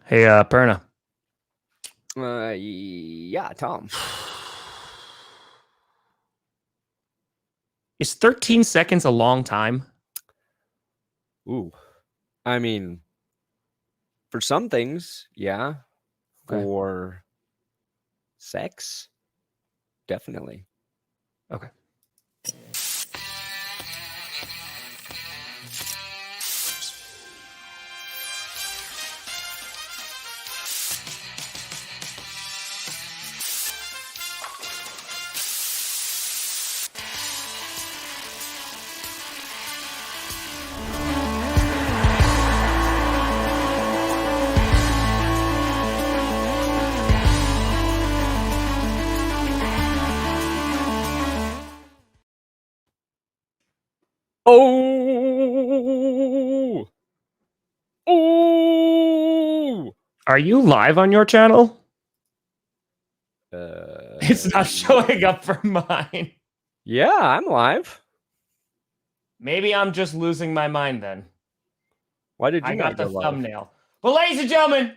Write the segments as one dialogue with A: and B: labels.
A: Hey, Perna.
B: Yeah, Tom.
A: Is 13 seconds a long time?
B: Ooh. I mean, for some things, yeah.
A: Okay.
B: For sex, definitely.
A: Okay.
B: Oh! Oh!
A: Are you live on your channel? It's not
B: Yeah.
A: showing up for mine.
B: Yeah, I'm live.
A: Maybe I'm just losing my mind then.
B: Why did you
A: I
B: not
A: got the
B: go live?
A: thumbnail. But ladies and gentlemen,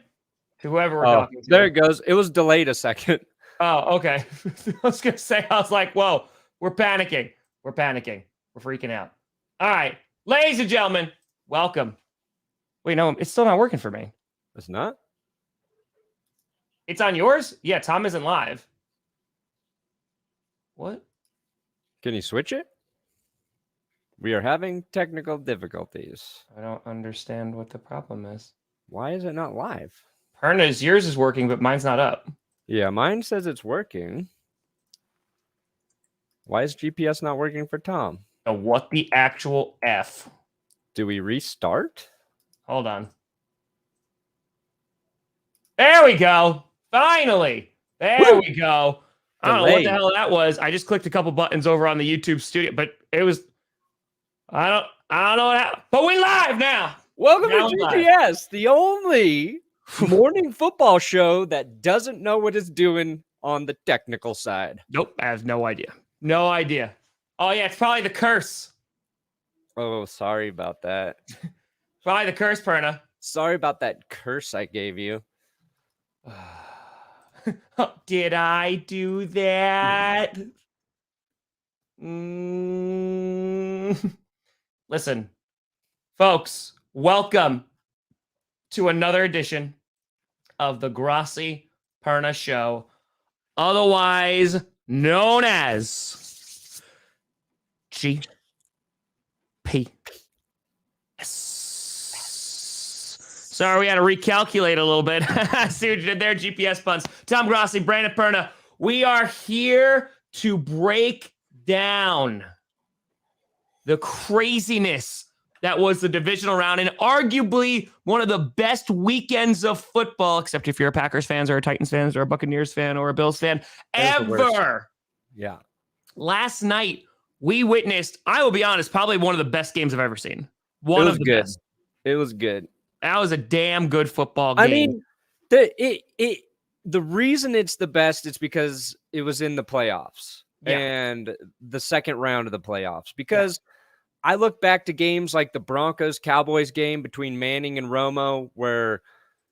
A: to whoever we're talking to.
B: There it goes. It was delayed a second.
A: Oh, okay. I was going to say, I was like, whoa, we're panicking. We're panicking. We're freaking out. All right. Ladies and gentlemen, welcome. Wait, no, it's still not working for me.
B: It's not?
A: It's on yours? Yeah, Tom isn't live. What?
B: Can you switch it? We are having technical difficulties.
A: I don't understand what the problem is.
B: Why is it not live?
A: Perna's, yours is working, but mine's not up.
B: Yeah, mine says it's working. Why is GPS not working for Tom?
A: Oh, what the actual F?
B: Do we restart?
A: Hold on. There we go. Finally. There we go. I don't know what the hell that was. I just clicked a couple buttons over on the YouTube studio, but it was I don't know what happened. But we live now.
B: Welcome to GPS, the only morning football show that doesn't know what it's doing on the technical side.
A: Nope, I have no idea. No idea. Oh yeah, it's probably the curse.
B: Oh, sorry about that.
A: Probably the curse, Perna.
B: Sorry about that curse I gave you.
A: Did I do that? Listen, folks, welcome to another edition of the Grossi Perna Show, otherwise known as GPS. Sorry, we had to recalculate a little bit. See what you did there, GPS puns. Tom Grossi, Brandon Perna. We are here to break down the craziness that was the divisional round and arguably one of the best weekends of football, except if you're a Packers fan or a Titans fan or a Buccaneers fan or a Bills fan, ever.
B: Yeah.
A: Last night, we witnessed, I will be honest, probably one of the best games I've ever seen. One of the best.
B: It was good.
A: That was a damn good football game.
B: I mean, the reason it's the best is because it was in the playoffs and the second round of the playoffs. Because I look back to games like the Broncos-Cowboys game between Manning and Romo where,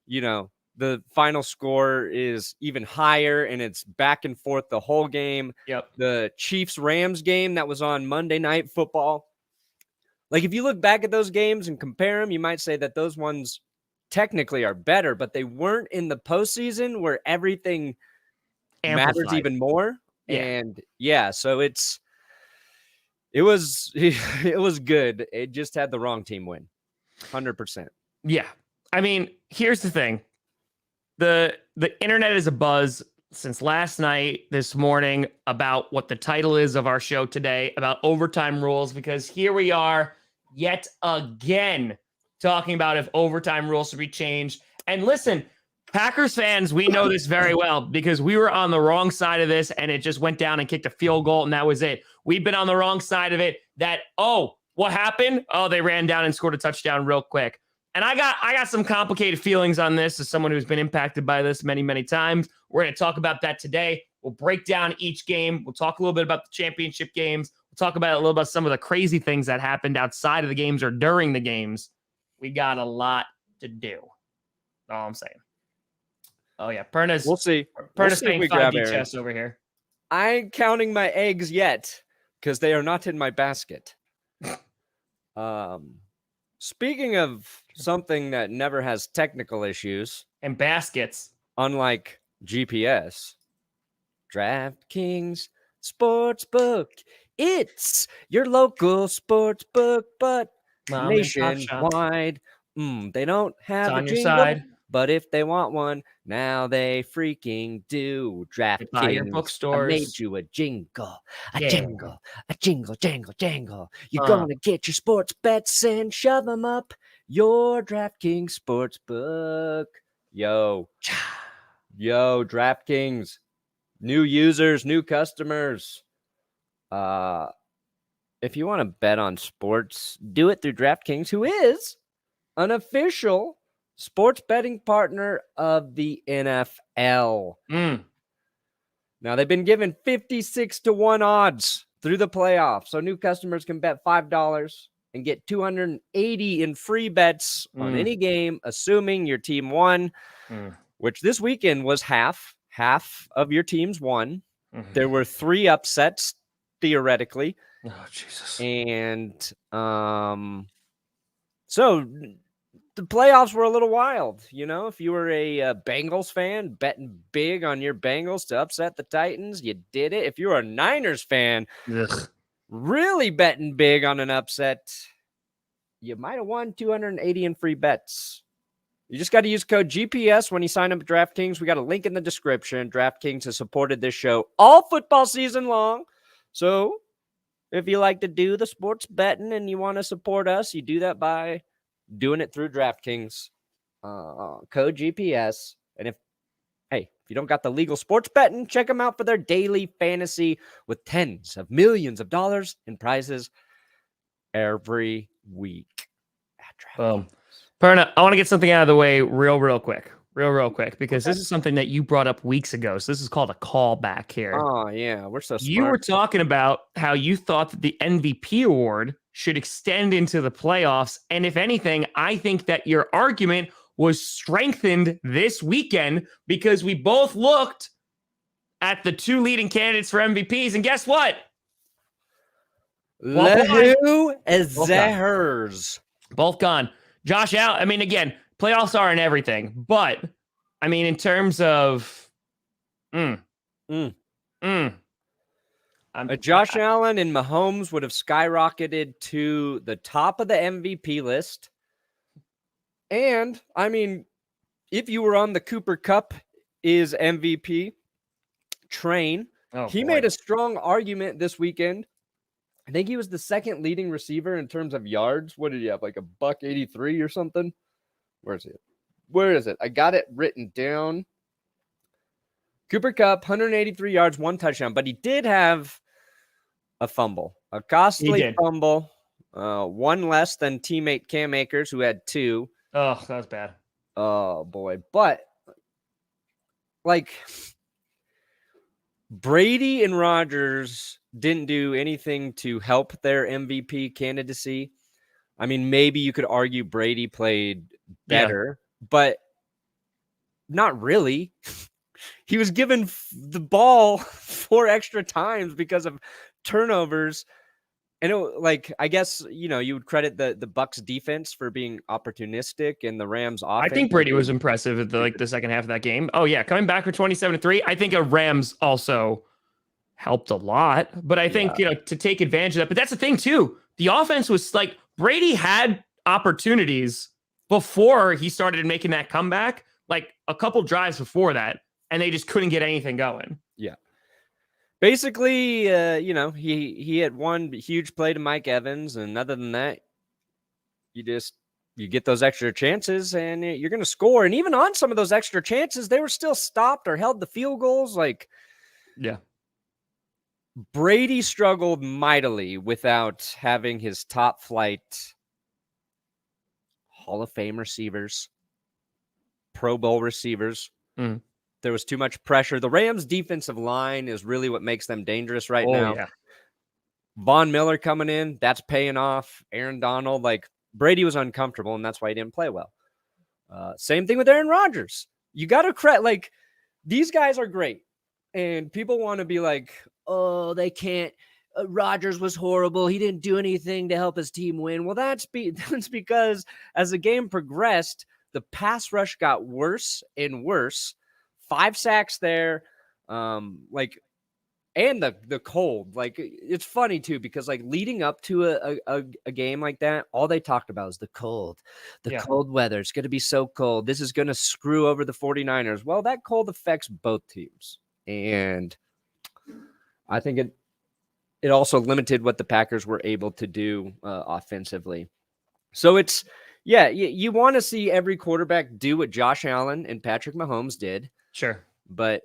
B: you know, the final score is even higher and it's back and forth the whole game.
A: Yep.
B: The Chiefs-Rams game that was on Monday Night Football. Like, if you look back at those games and compare them, you might say that those ones technically are better, but they weren't in the postseason where everything matters even more.
A: Yeah.
B: And so it was good. It just had the wrong team win. 100%.
A: Yeah. I mean, here's the thing. The internet is abuzz since last night, this morning, about what the title is of our show today, about overtime rules, because here we are yet again talking about if overtime rules should be changed. And listen, Packers fans, we know this very well because we were on the wrong side of this and it just went down and kicked a field goal and that was it. We've been on the wrong side of it that, what happened? Oh, they ran down and scored a touchdown real quick. And I got some complicated feelings on this as someone who's been impacted by this many, many times. We're going to talk about that today. We'll break down each game. We'll talk a little bit about the championship games. We'll talk about a little about some of the crazy things that happened outside of the games or during the games. We got a lot to do. All I'm saying. Oh yeah, Perna's.
B: We'll see.
A: Perna's
B: We'll see if
A: paying
B: we grab
A: 5D
B: Aaron.
A: chess over here.
B: I ain't counting my eggs yet because they are not in my basket. Speaking of something that never has technical issues
A: And baskets.
B: unlike GPS, DraftKings Sportsbook. It's your local sportsbook, but
A: Mom and pop shop.
B: nationwide. They don't
A: It's
B: have a
A: on your
B: jingle,
A: side.
B: but if they want one, now they freaking do.
A: Buy your
B: DraftKings, I
A: bookstores.
B: made you a jingle, a
A: Yeah.
B: jingle, a jingle, jangle, jangle. You're
A: Uh.
B: gonna get your sports bets and shove them up your DraftKings Sportsbook. Yo, DraftKings. New users, new customers. If you want to bet on sports, do it through DraftKings, who is an official sports betting partner of the NFL. Now, they've been given 56-1 odds through the playoffs. So new customers can bet $5 and get $280 in free bets on any game, assuming your team won, which this weekend was half of your teams won. There were 3 upsets, theoretically.
A: Oh, Jesus.
B: And so the playoffs were a little wild. You know, if you were a Bengals fan betting big on your Bengals to upset the Titans, you did it. If you were a Niners fan, really betting big on an upset, you might have won $280 in free bets. You just got to use code GPS when you sign up at DraftKings. We got a link in the description. DraftKings has supported this show all football season long. So if you like to do the sports betting and you want to support us, you do that by doing it through DraftKings. Code GPS. And if you don't got the legal sports betting, check them out for their daily fantasy with tens of millions of dollars in prizes every week at DraftKings.
A: Boom. Perna, I want to get something out of the way real quick, because this is something that you brought up weeks ago. So this is called a callback here.
B: Oh, yeah. We're so smart.
A: You were talking about how you thought that the MVP award should extend into the playoffs. And if anything, I think that your argument was strengthened this weekend because we both looked at the 2 leading candidates for MVPs. And guess what?
B: Who is theirs?
A: Both gone. Josh Allen, I mean, again, playoffs are in everything, but I mean, in terms of Josh Allen
B: and Mahomes would have skyrocketed to the top of the MVP list. And I mean, if you were on the Cooper Kupp is MVP train, he made a strong argument this weekend. I think he was the second leading receiver in terms of yards. What did he have? Like $183 or something? Where is it? Where is it? I got it written down. Cooper Kupp, 183 yards, 1 touchdown, but he did have a fumble, a costly fumble, 1 less than teammate Cam Akers, who had 2.
A: Oh, that was bad.
B: Oh, boy. But, like, Brady and Rodgers didn't do anything to help their MVP candidacy. I mean, maybe you could argue Brady played better, but not really. He was given the ball 4 extra times because of turnovers. And I guess, you would credit the Bucs defense for being opportunistic and the Rams offense.
A: I think Brady was impressive at the second half of that game. Oh yeah, coming back for 27-3. I think a Rams also helped a lot, but I think, to take advantage of that. But that's the thing too. The offense was like Brady had opportunities before he started making that comeback, like a couple drives before that, and they just couldn't get anything going.
B: Yeah. Basically, he had one huge play to Mike Evans, and other than that, you get those extra chances, and you're going to score. And even on some of those extra chances, they were still stopped or held the field goals. Brady struggled mightily without having his top flight Hall of Fame receivers, Pro Bowl receivers. There was too much pressure. The Rams' defensive line is really what makes them dangerous right now. Yeah. Von Miller coming in, that's paying off. Aaron Donald, Brady was uncomfortable, and that's why he didn't play well. Same thing with Aaron Rodgers. You got to credit, like, these guys are great. And people want to be like, oh, they can't. Rodgers was horrible. He didn't do anything to help his team win. Well, that's because as the game progressed, the pass rush got worse and worse. 5 sacks there. And the cold. Like, it's funny too, because like leading up to a game like that, all they talked about was the cold. Cold weather. It's going to be so cold. This is going to screw over the 49ers. Well, that cold affects both teams. And I think it also limited what the Packers were able to do offensively. So it's, you want to see every quarterback do what Josh Allen and Patrick Mahomes did.
A: Sure.
B: But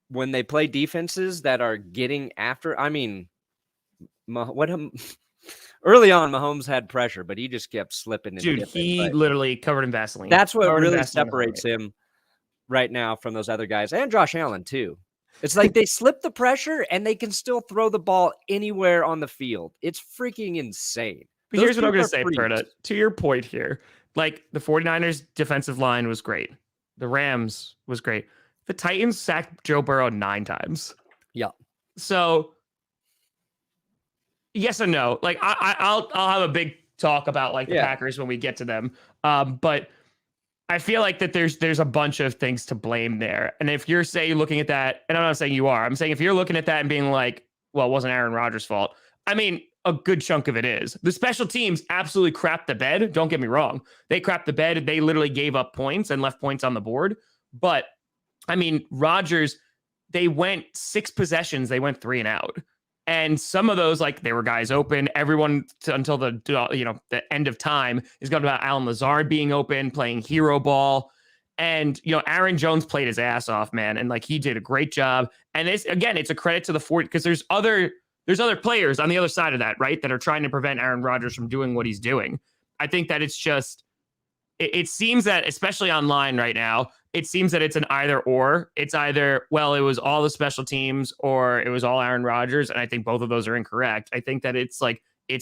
B: when they play defenses that are getting after, I mean, early on, Mahomes had pressure, but he just kept slipping.
A: Dude, he literally covered in Vaseline.
B: That's what really separates him right now from those other guys, and Josh Allen too. It's like they slip the pressure and they can still throw the ball anywhere on the field. It's freaking insane.
A: But here's what I'm going to say, Perna, to your point here. Like, the 49ers defensive line was great. The Rams was great. The Titans sacked Joe Burrow 9 times.
B: Yeah.
A: So, yes and no. Like, I'll have a big talk about like the Packers when we get to them. But I feel like that there's a bunch of things to blame there. And if you're looking at that, and I'm not saying you are, I'm saying if you're looking at that and being like, well, it wasn't Aaron Rodgers' fault. I mean, a good chunk of it is. The special teams absolutely crapped the bed. Don't get me wrong. They crapped the bed. They literally gave up points and left points on the board. But I mean, Rodgers, they went 6 possessions. They went 3 and out. And some of those, like, there were guys open. Everyone until the end of time is going about Alan Lazard being open, playing hero ball. And, Aaron Jones played his ass off, man. And like, he did a great job. And it's a credit to the 40, because there's other players on the other side of that, right, that are trying to prevent Aaron Rodgers from doing what he's doing. I think that it's just, it seems that, especially online right now, it seems that it's an either or. It's either, well, it was all the special teams or it was all Aaron Rodgers. And I think both of those are incorrect. I think that it's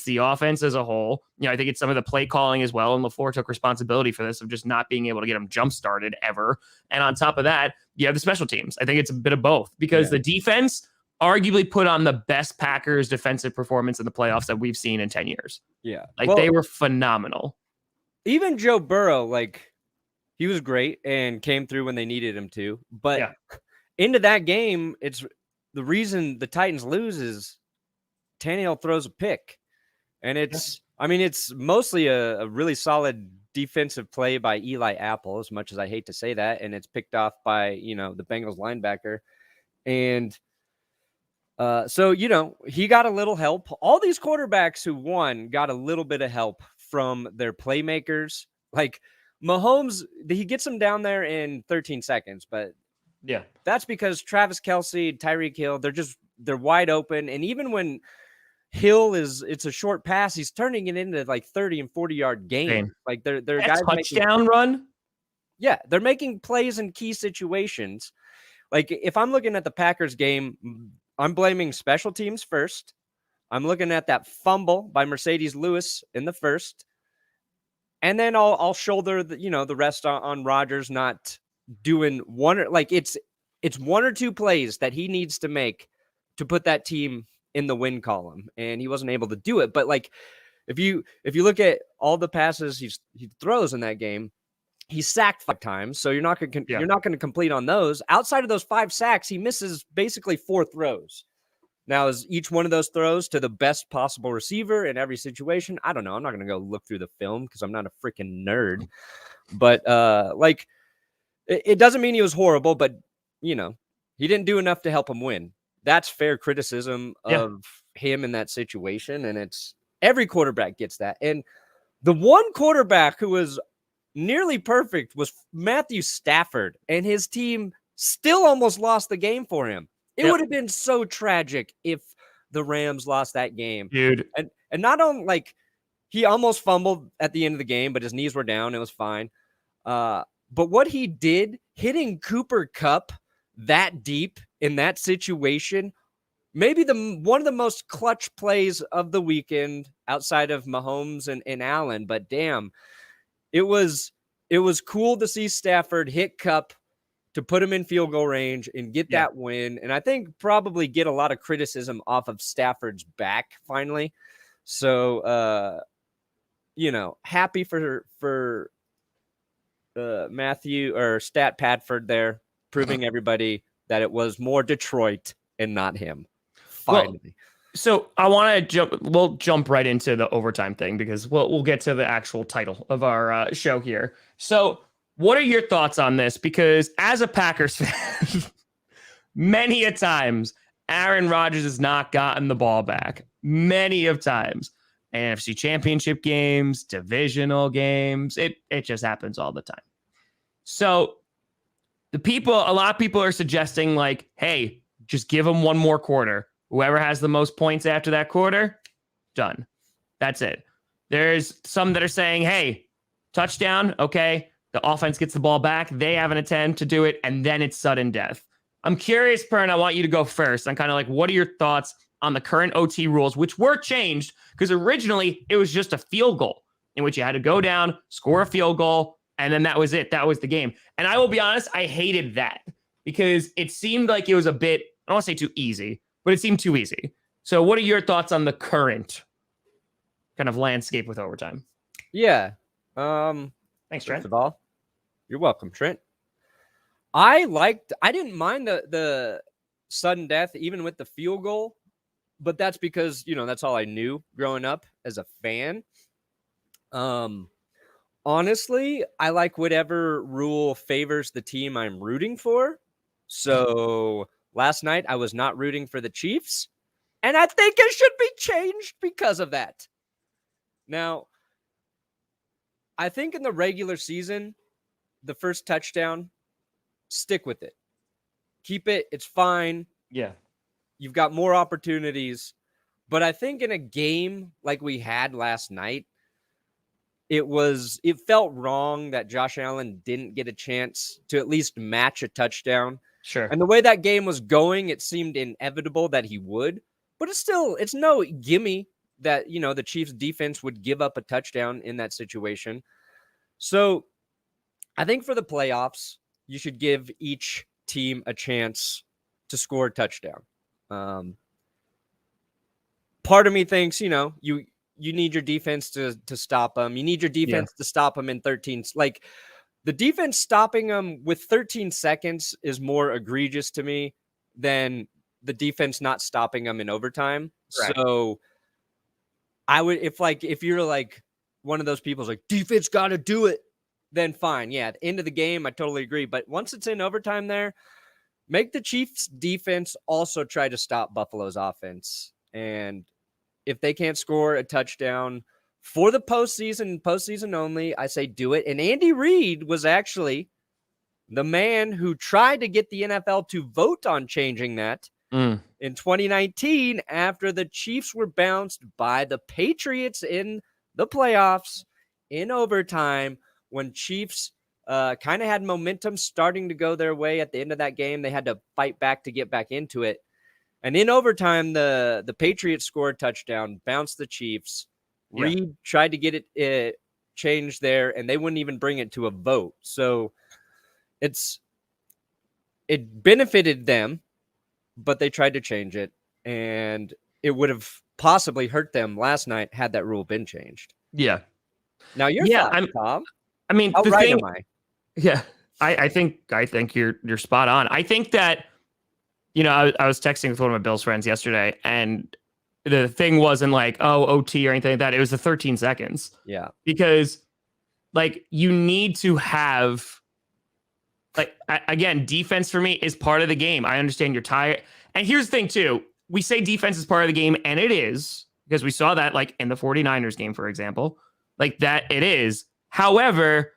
A: the offense as a whole. I think it's some of the play calling as well. And LaFleur took responsibility for this, of just not being able to get them jump started ever. And on top of that, you have the special teams. I think it's a bit of both, because the defense arguably put on the best Packers defensive performance in the playoffs that we've seen in 10 years.
B: Yeah.
A: They were phenomenal.
B: Even Joe Burrow, he was great and came through when they needed him to. But into that game, it's the reason the Titans lose is Tannehill throws a pick. And it's mostly a really solid defensive play by Eli Apple, as much as I hate to say that. And it's picked off by, the Bengals linebacker. And so, he got a little help. All these quarterbacks who won got a little bit of help from their playmakers. Like, Mahomes, he gets them down there in 13 seconds, but that's because Travis Kelce, Tyreek Hill, they're wide open. And even when Hill it's a short pass, he's turning it into like 30 and 40-yard game. Like, they're guys
A: touchdown run.
B: Yeah, they're making plays in key situations. Like, if I'm looking at the Packers game, I'm blaming special teams first. I'm looking at that fumble by Mercedes Lewis in the first. And then I'll shoulder the rest on Rodgers not doing it's 1 or 2 plays that he needs to make to put that team in the win column, and he wasn't able to do it. But if you look at all the passes he throws in that game, he's sacked 5 times, so you're not going to complete on those. Outside of those 5 sacks, he misses basically 4 throws. Now, is each one of those throws to the best possible receiver in every situation? I don't know. I'm not going to go look through the film because I'm not a freaking nerd. But it doesn't mean he was horrible, but he didn't do enough to help him win. That's fair criticism of him in that situation, and it's every quarterback gets that. And the one quarterback who was nearly perfect was Matthew Stafford, and his team still almost lost the game for him. It would have been so tragic if the Rams lost that game.
A: Dude.
B: And not only he almost fumbled at the end of the game, but his knees were down. It was fine. But what he did, hitting Cooper Kupp that deep in that situation, maybe one of the most clutch plays of the weekend outside of Mahomes and Allen. But damn, it was it was cool to see Stafford hit Kupp to put him in field goal range and get that win. And I think probably get a lot of criticism off of Stafford's back finally. So, happy for Matthew or Stat Padford there, proving everybody that it was more Detroit and not him. Finally.
A: Well, so I want to we'll jump right into the overtime thing because we'll get to the actual title of our show here. So what are your thoughts on this? Because as a Packers fan, many a times Aaron Rodgers has not gotten the ball back. Many of times. NFC championship games, divisional games. It just happens all the time. So a lot of people are suggesting like, hey, just give him one more quarter. Whoever has the most points after that quarter, done. That's it. There's some that are saying, hey, touchdown. Okay. The offense gets the ball back. They have an attempt to do it. And then it's sudden death. I'm curious, Pern, I want you to go first. I'm kind of like, what are your thoughts on the current OT rules, which were changed because originally it was just a field goal in which you had to go down, score a field goal, and then that was it. That was the game. And I will be honest, I hated that because it seemed like it was a bit, I don't want to say too easy, but it seemed too easy. So what are your thoughts on the current kind of landscape with overtime?
B: Yeah.
A: Thanks, Trent.
B: First of all, you're welcome, Trent. I didn't mind the sudden death, even with the field goal, but that's because, that's all I knew growing up as a fan. Honestly, I like whatever rule favors the team I'm rooting for. So last night I was not rooting for the Chiefs, and I think it should be changed because of that. Now, I think in the regular season, the first touchdown, stick with it. Keep it. It's fine.
A: Yeah.
B: You've got more opportunities. But I think in a game like we had last night, it felt wrong that Josh Allen didn't get a chance to at least match a touchdown.
A: Sure.
B: And the way that game was going, it seemed inevitable that he would. But it's no gimme that, the Chiefs defense would give up a touchdown in that situation. So I think for the playoffs, you should give each team a chance to score a touchdown. Part of me thinks, you need your defense to stop them. You need your defense to stop them in 13. Like the defense stopping them with 13 seconds is more egregious to me than the defense not stopping them in overtime. Right. So I would, if you're like one of those people who's like defense got to do it, then fine. Yeah. At the end of the game, I totally agree. But once it's in overtime there, make the Chiefs defense also try to stop Buffalo's offense. And if they can't score a touchdown for the postseason only, I say do it. And Andy Reid was actually the man who tried to get the NFL to vote on changing that in 2019 after the Chiefs were bounced by the Patriots in the playoffs in overtime when Chiefs kind of had momentum starting to go their way at the end of that game. They had to fight back to get back into it. And in overtime, the Patriots scored a touchdown, bounced the Chiefs. Yeah. Reed tried to get it changed there, and they wouldn't even bring it to a vote. So it benefited them, but they tried to change it, and it would have possibly hurt them last night had that rule been changed.
A: Yeah.
B: Now your thoughts, Tom?
A: I mean,
B: how right am I?
A: Yeah, I think you're spot on. I think that, I was texting with one of my Bills friends yesterday, and the thing wasn't like, oh, OT or anything like that. It was the 13 seconds.
B: Yeah.
A: Because, you need to have, again, defense for me is part of the game. I understand you're tired. And here's the thing, too. We say defense is part of the game, and it is, because we saw that, in the 49ers game, for example. That it is. However,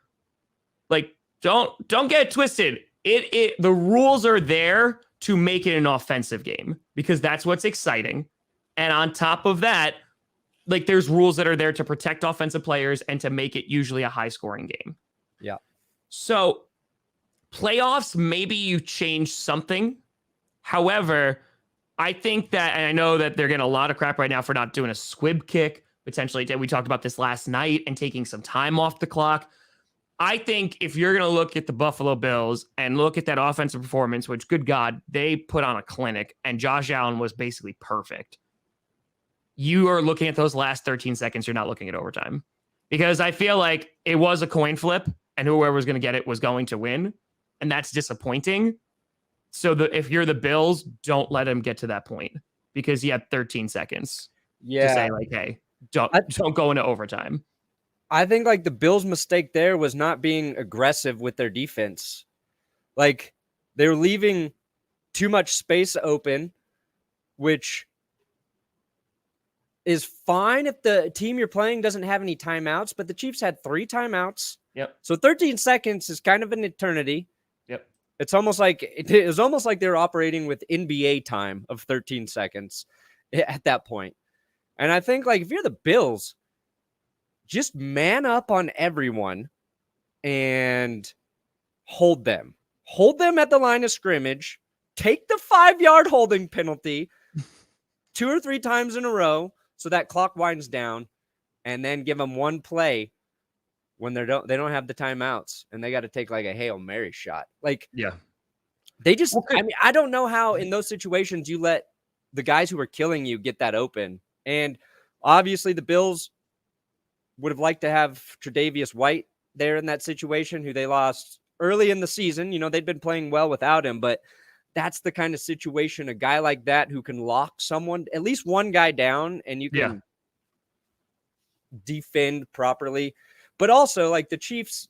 A: don't get it twisted. The rules are there to make it an offensive game because that's what's exciting. And on top of that, there's rules that are there to protect offensive players and to make it usually a high scoring game.
B: Yeah.
A: So playoffs, maybe you change something. However, I think that, and I know that they're getting a lot of crap right now for not doing a squib kick, potentially. We talked about this last night and taking some time off the clock. I think if you're going to look at the Buffalo Bills and look at that offensive performance, which, good God, they put on a clinic, and Josh Allen was basically perfect. You are looking at those last 13 seconds. You're not looking at overtime, because I feel like it was a coin flip and whoever was going to get it was going to win. And that's disappointing. So if you're the Bills, don't let him get to that point, because he had 13 seconds to say, like, hey, don't go into overtime.
B: I think like the Bills' mistake there was not being aggressive with their defense. Like, they're leaving too much space open, which is fine if the team you're playing doesn't have any timeouts, but the Chiefs had 3 timeouts.
A: Yep.
B: So 13 seconds is kind of an eternity.
A: Yep.
B: It's almost like it was almost like they were operating with NBA time of 13 seconds at that point. And I think, like, if you're the Bills, just man up on everyone and hold them. Hold them at the line of scrimmage. Take the 5-yard holding penalty 2 or 3 times in a row so that clock winds down, and then give them one play when they don't have the timeouts and they got to take like a Hail Mary shot. Like,
A: yeah,
B: they just, I mean, I don't know how in those situations you let the guys who are killing you get that open. And obviously the Bills would have liked to have Tre'Davious White there in that situation, who they lost early in the season. You know, they'd been playing well without him, but that's the kind of situation, a guy like that who can lock someone, at least one guy down, and you can defend properly. But also, like, the Chiefs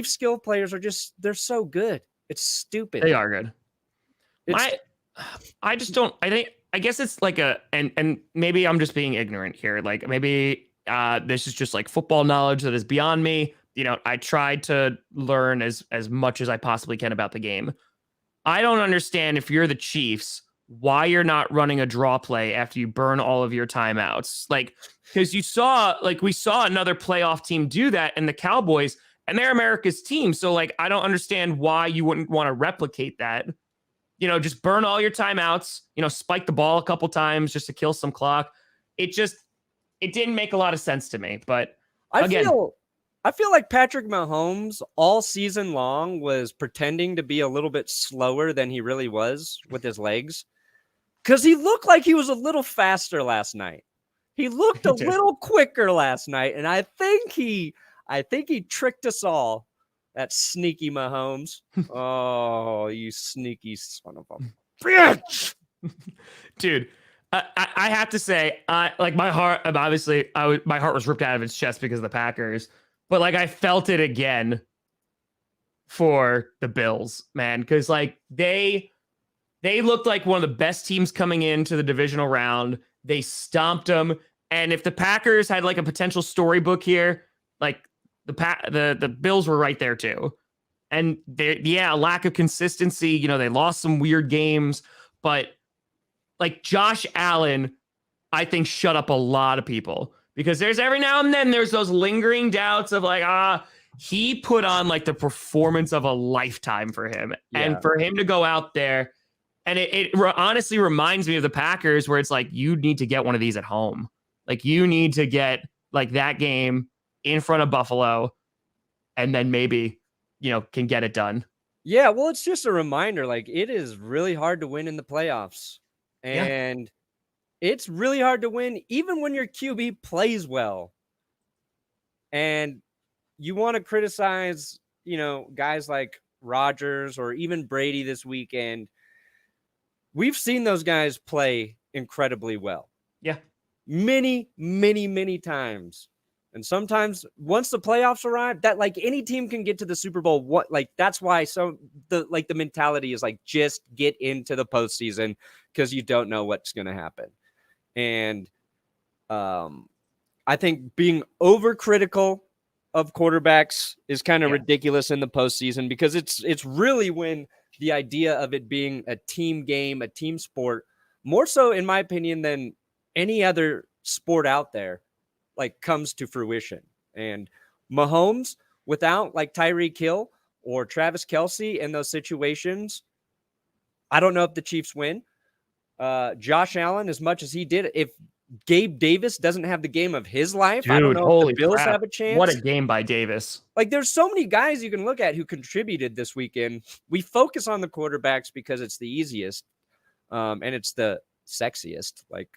B: skill players are just, they're so good. It's stupid.
A: They are good. I just don't, I guess it's like and maybe I'm just being ignorant here. Like, maybe this is just like football knowledge that is beyond me. You know, I tried to learn as much as I possibly can about the game. I don't understand, if you're the Chiefs, why you're not running a draw play after you burn all of your timeouts. Like, because we saw another playoff team do that in the Cowboys, and they're America's team. So, like, I don't understand why you wouldn't want to replicate that. You know, just burn all your timeouts, you know, spike the ball a couple times just to kill some clock. It didn't make a lot of sense to me. But
B: I feel like Patrick Mahomes all season long was pretending to be a little bit slower than he really was with his legs, because he looked like he was a little faster last night. He looked a little quicker last night, and I think he tricked us all. That sneaky Mahomes. Oh, you sneaky son of a bitch.
A: Dude, I have to say, like, my heart, obviously, my heart was ripped out of its chest because of the Packers. But, like, I felt it again for the Bills, man, because, like, they looked like one of the best teams coming into the divisional round. They stomped them, and if the Packers had, like, a potential storybook here, like, the Bills were right there too. And lack of consistency. You know, they lost some weird games, but, like, Josh Allen, I think, shut up a lot of people. Because there's every now and then there's those lingering doubts of, like, he put on, like, the performance of a lifetime for him. Yeah. And for him to go out there, and it honestly reminds me of the Packers, where it's like, you need to get one of these at home. Like, you need to get, like, that game in front of Buffalo, and then maybe, you know, can get it done.
B: Yeah, well, it's just a reminder, like, it is really hard to win in the playoffs. And it's really hard to win even when your QB plays well. And you want to criticize, you know, guys like Rodgers or even Brady this weekend. We've seen those guys play incredibly well.
A: Yeah.
B: Many, many, many times. And sometimes once the playoffs arrive, that, like, any team can get to the Super Bowl. That's why the mentality is, like, just get into the postseason, because you don't know what's going to happen. And I think being overcritical of quarterbacks is kind of ridiculous in the postseason, because it's really when the idea of it being a team game, a team sport, more so, in my opinion, than any other sport out there, like, comes to fruition. And Mahomes, without, like, Tyreek Hill or Travis Kelce in those situations, I don't know if the Chiefs win. Josh Allen, as much as he did, if Gabe Davis doesn't have the game of his life.
A: Dude,
B: I don't know
A: holy
B: if the Bills
A: crap.
B: have a chance.
A: What a game by Davis.
B: Like, there's so many guys you can look at who contributed this weekend. We focus on the quarterbacks because it's the easiest, and it's the sexiest, like,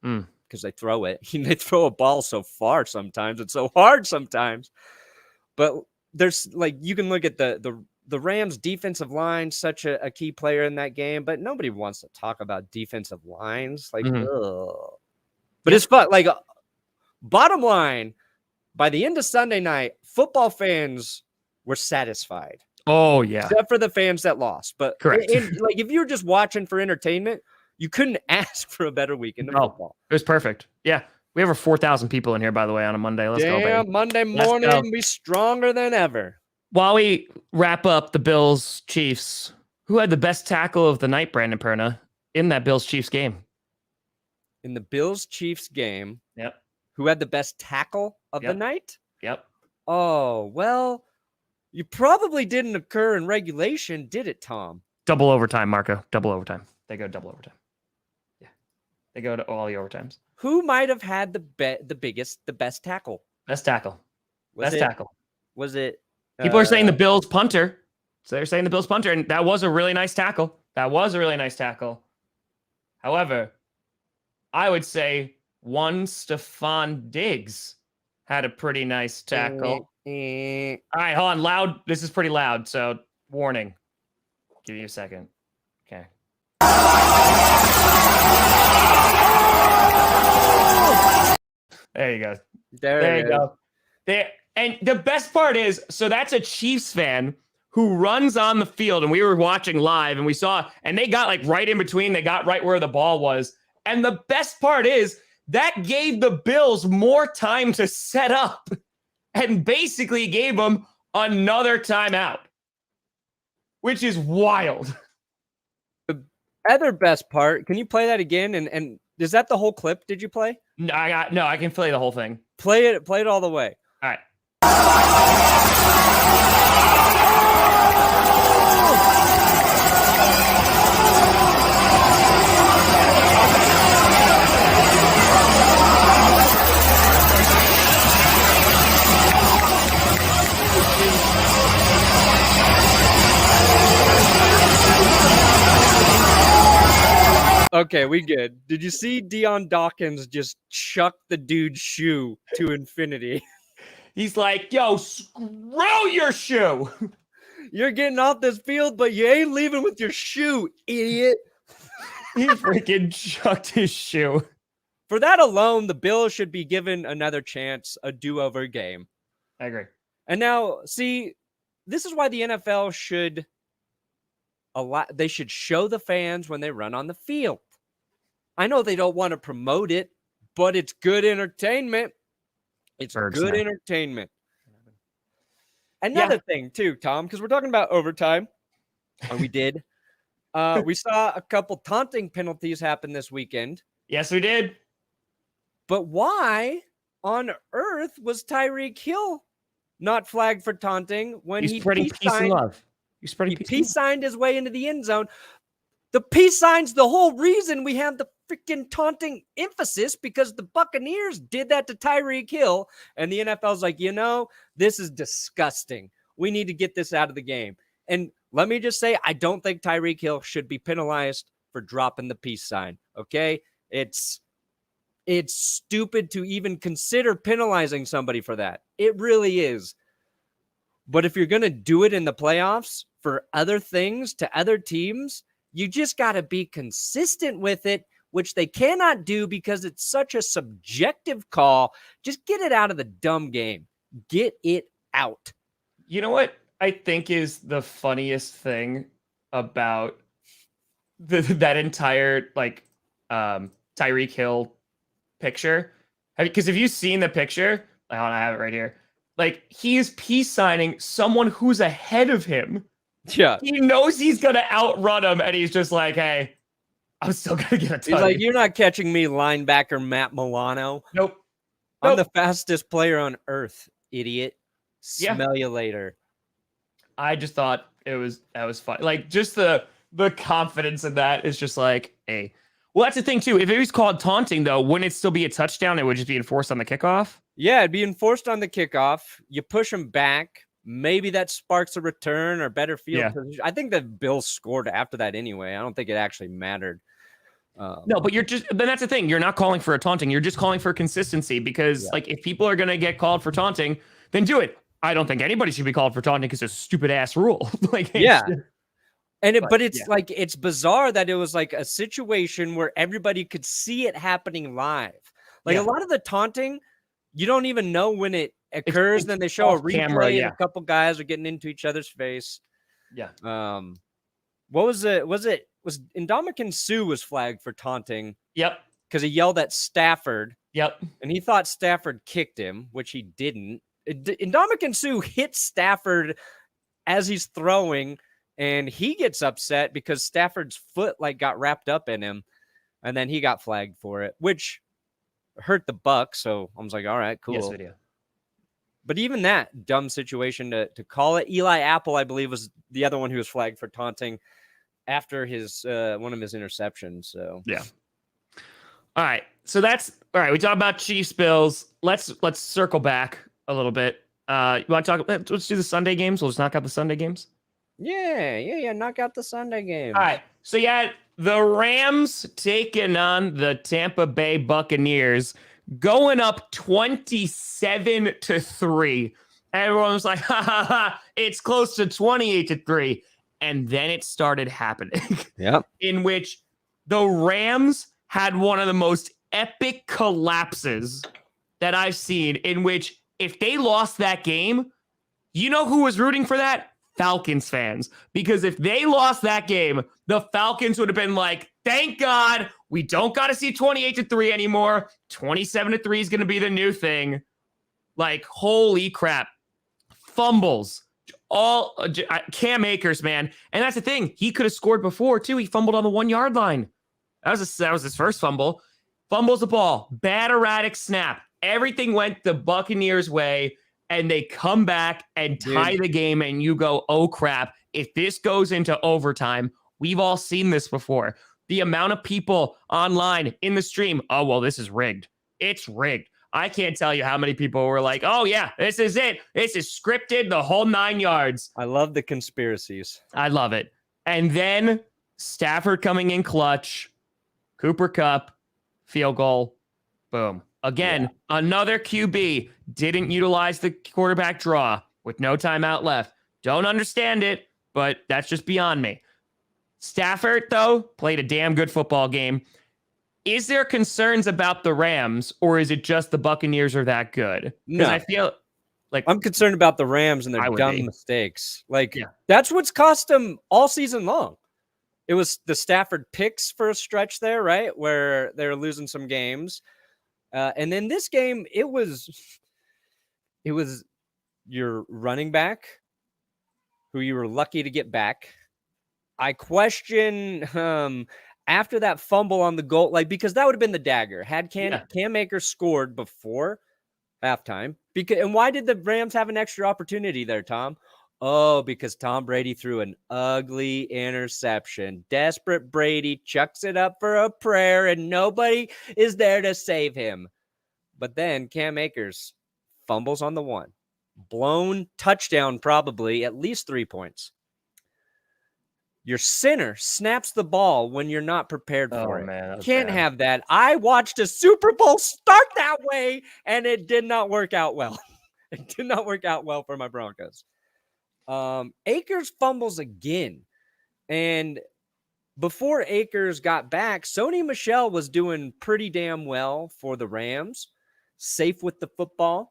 B: because they throw it. They throw a ball so far sometimes. It's so hard sometimes. But there's, like, you can look at the Rams' defensive line, such a key player in that game, but nobody wants to talk about defensive lines. Like, ugh. But it's fun. Like, bottom line, by the end of Sunday night, football fans were satisfied.
A: Oh, yeah.
B: Except for the fans that lost. But
A: correct.
B: Like, if you're just watching for entertainment, you couldn't ask for a better weekend of football.
A: It was perfect. Yeah. We have over 4,000 people in here, by the way, on a Monday. Let's go, baby.
B: Monday morning, be stronger than ever.
A: While we wrap up the Bills-Chiefs, who had the best tackle of the night, Brandon Perna, in that Bills-Chiefs game?
B: In the Bills-Chiefs game,
A: Yep.
B: Who had the best tackle of the night?
A: Yep.
B: Oh, well, you probably didn't occur in regulation, did it, Tom?
A: Double overtime, Marco. Double overtime. They go double overtime. Yeah. They go to all the overtimes.
B: Who might have had the best tackle?
A: Best tackle. Tackle.
B: Was it?
A: People are saying the Bills punter. So they're saying the Bills punter, and that was a really nice tackle. However, I would say one Stephon Diggs had a pretty nice tackle. All right, hold on. Loud. This is pretty loud, so warning. Give you a second. Okay. There you go. There you go. And the best part is, so that's a Chiefs fan who runs on the field, and we were watching live, and we saw, and they got like right in between. They got right where the ball was. And the best part is that gave the Bills more time to set up and basically gave them another timeout, which is wild.
B: The other best part, can you play that again? And is that the whole clip? Did you play?
A: No, I can play the whole thing.
B: Play it all the way.
A: All right.
B: Okay, we good. Did you see Deion Dawkins just chuck the dude's shoe to infinity?
A: He's like, yo, screw your shoe.
B: You're getting off this field, but you ain't leaving with your shoe, idiot.
A: He freaking chucked his shoe.
B: For that alone, the Bills should be given another chance, a do-over game.
A: I agree.
B: And now, see, this is why the NFL should they should show the fans when they run on the field. I know they don't want to promote it, but it's good entertainment. It's good entertainment. Another thing, too, Tom, because we're talking about overtime, and we did. We saw a couple taunting penalties happen this weekend.
A: Yes, we did.
B: But why on earth was Tyreek Hill not flagged for taunting when
A: he's spreading peace and love?
B: He peace signed his way into the end zone. The peace sign's the whole reason we have the freaking taunting emphasis, because the Buccaneers did that to Tyreek Hill, and the NFL's like, this is disgusting. We need to get this out of the game. And let me just say, I don't think Tyreek Hill should be penalized for dropping the peace sign, okay? It's stupid to even consider penalizing somebody for that. It really is. But if you're going to do it in the playoffs for other things to other teams, you just got to be consistent with it, which they cannot do because it's such a subjective call. Just get it out of the dumb game. Get it out.
A: You know what I think is the funniest thing about that entire Tyreek Hill picture? Because if you've seen the picture, I have it right here. Like, he is peace signing someone who's ahead of him.
B: Yeah.
A: He knows he's going to outrun him, and he's just like, hey, I'm still going to get a touch.
B: He's like, you're not catching me, linebacker Matt Milano.
A: Nope.
B: I'm the fastest player on earth, idiot. Smell you later.
A: I just thought that was fun. Like, just the confidence in that is just like, hey, Well, that's the thing too. If it was called taunting, though, wouldn't it still be a touchdown? It would just be enforced on the kickoff.
B: Yeah, it'd be enforced on the kickoff. You push them back. Maybe that sparks a return or better field position. I think the Bills scored after that anyway. I don't think it actually mattered.
A: No, but then that's the thing. You're not calling for a taunting. You're just calling for consistency because like if people are going to get called for taunting, then do it. I don't think anybody should be called for taunting because it's a stupid ass rule. Like,
B: but it's like, it's bizarre that it was like a situation where everybody could see it happening live. Like a lot of the taunting, you don't even know when it occurs. Then they show a replay camera, and a couple guys are getting into each other's face.
A: Yeah.
B: What was it? Was Ndamukong Suh was flagged for taunting?
A: Yep.
B: Because he yelled at Stafford.
A: Yep.
B: And he thought Stafford kicked him, which he didn't. Ndamukong Suh hit Stafford as he's throwing, and he gets upset because Stafford's foot like got wrapped up in him, and then he got flagged for it, which hurt the Bucs. So I was like, all right, cool.
A: Yes, we do.
B: But even that dumb situation to call it. Eli Apple, I believe, was the other one who was flagged for taunting after his one of his interceptions. So
A: yeah. All right. So that's all right. We talked about Chiefs Bills. Let's circle back a little bit. You want to talk? Let's do the Sunday games. We'll just knock out the Sunday games.
B: Yeah. Knock out the Sunday games.
A: All right. So yeah, the Rams taking on the Tampa Bay Buccaneers, going up 27-3. Everyone was like, ha ha ha, it's close to 28-3. And then it started happening.
B: Yep.
A: In which the Rams had one of the most epic collapses that I've seen, in which if they lost that game, you know who was rooting for that? Falcons fans. Because if they lost that game, the Falcons would have been like, thank God we don't got to see 28-3 anymore. 27-3 is going to be the new thing. Like, holy crap. Fumbles. All Cam Akers, man. And that's the thing. He could have scored before, too. He fumbled on the 1-yard line. That was his first fumble. Fumbles the ball. Bad erratic snap. Everything went the Buccaneers' way, and they come back and tie the game, and you go, oh, crap. If this goes into overtime, we've all seen this before. The amount of people online in the stream, oh, well, this is rigged. It's rigged. I can't tell you how many people were like, oh, yeah, this is it. This is scripted, the whole 9 yards.
B: I love the conspiracies.
A: I love it. And then Stafford coming in clutch, Cooper Kupp, field goal, boom. Again, another QB didn't utilize the quarterback draw with no timeout left. Don't understand it, but that's just beyond me. Stafford, though, played a damn good football game. Is there concerns about the Rams, or is it just the Buccaneers are that good? Because I feel like
B: I'm concerned about the Rams and their dumb mistakes. Like, that's what's cost them all season long. It was the Stafford picks for a stretch there, right? Where they're losing some games. And then this game, it was your running back, who you were lucky to get back. I question after that fumble on the goal, like, because that would have been the dagger. Had Cam Akers scored before halftime, and why did the Rams have an extra opportunity there, Tom? Oh, because Tom Brady threw an ugly interception. Desperate Brady chucks it up for a prayer, and nobody is there to save him. But then Cam Akers fumbles on the one. Blown touchdown, probably at least 3 points. Your center snaps the ball when you're not prepared for it. Man, can't have that. I watched a Super Bowl start that way, and it did not work out well. It did not work out well for my Broncos. Akers fumbles again. And before Akers got back, Sony Michel was doing pretty damn well for the Rams. Safe with the football.